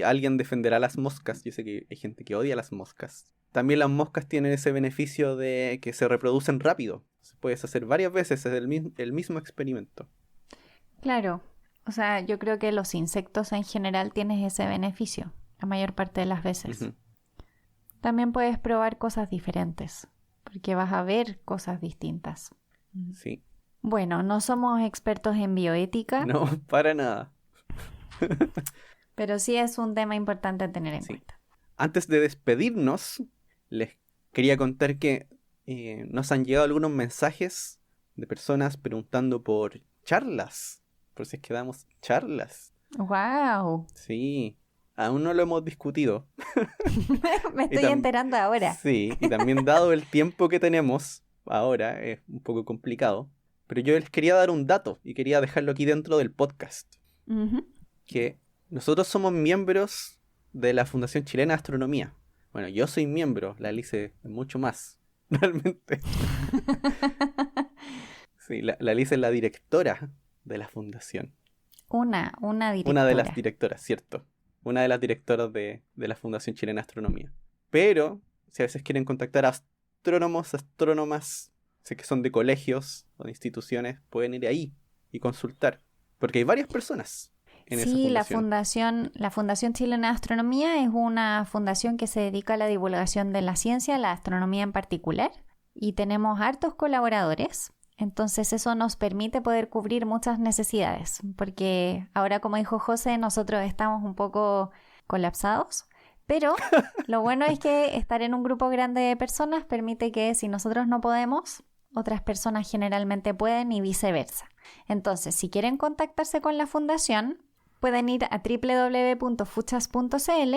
alguien defenderá las moscas. Yo sé que hay gente que odia las moscas. También las moscas tienen ese beneficio de que se reproducen rápido. Puedes hacer varias veces el mismo experimento. Claro, o sea, yo creo que los insectos en general tienen ese beneficio la mayor parte de las veces. Uh-huh. También puedes probar cosas diferentes, porque vas a ver cosas distintas. Sí. Bueno, no somos expertos en bioética. No, para nada. Pero sí es un tema importante a tener en cuenta. Antes de despedirnos, les quería contar que nos han llegado algunos mensajes de personas preguntando por charlas. Por si es que damos charlas. ¡Wow! Sí, aún no lo hemos discutido. Me estoy enterando ahora. Sí, y también dado el tiempo que tenemos ahora, es un poco complicado. Pero yo les quería dar un dato y quería dejarlo aquí dentro del podcast. Uh-huh. Que nosotros somos miembros de la Fundación Chilena de Astronomía. Bueno, yo soy miembro, la Alice es mucho más, realmente. Sí, la Alice es la directora de la fundación. Una directora. Una de las directoras, cierto. Una de las directoras de la Fundación Chilena de Astronomía. Pero, si a veces quieren contactar a astrónomos, astrónomas, sé que son de colegios o de instituciones, pueden ir ahí y consultar. Porque hay varias personas en esa fundación. La Fundación Chilena de Astronomía es una fundación que se dedica a la divulgación de la ciencia, la astronomía en particular. Y tenemos hartos colaboradores. Entonces eso nos permite poder cubrir muchas necesidades, porque ahora, como dijo José, nosotros estamos un poco colapsados, pero lo bueno es que estar en un grupo grande de personas permite que si nosotros no podemos, otras personas generalmente pueden y viceversa. Entonces, si quieren contactarse con la fundación, pueden ir a www.fuchas.cl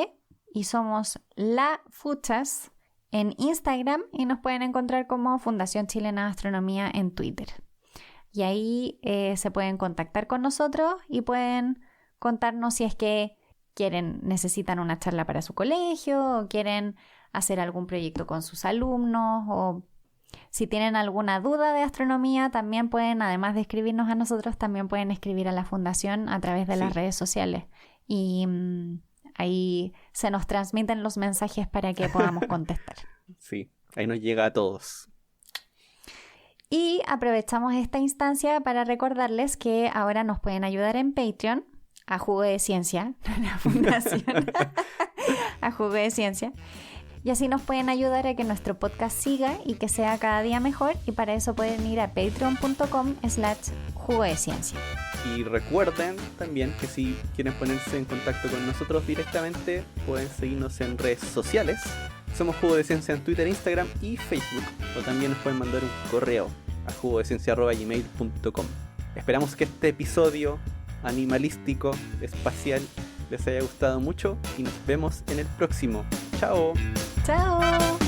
y somos La Fuchas en Instagram y nos pueden encontrar como Fundación Chilena de Astronomía en Twitter. Y ahí se pueden contactar con nosotros y pueden contarnos si es que necesitan una charla para su colegio o quieren hacer algún proyecto con sus alumnos, o si tienen alguna duda de astronomía también pueden, además de escribirnos a nosotros, también pueden escribir a la fundación a través de las redes sociales. Y ahí se nos transmiten los mensajes para que podamos contestar. Sí, ahí nos llega a todos. Y aprovechamos esta instancia para recordarles que ahora nos pueden ayudar en Patreon, a Jugo de Ciencia, la fundación, a Jugo de Ciencia. Y así nos pueden ayudar a que nuestro podcast siga y que sea cada día mejor. Y para eso pueden ir a patreon.com/Jugo de Ciencia. Y recuerden también que si quieren ponerse en contacto con nosotros directamente, pueden seguirnos en redes sociales. Somos Jugo de Ciencia en Twitter, Instagram y Facebook. O también nos pueden mandar un correo a jugodeciencia@gmail.com. Esperamos que este episodio animalístico, espacial, les haya gustado mucho y nos vemos en el próximo. ¡Chao! ¡Chao!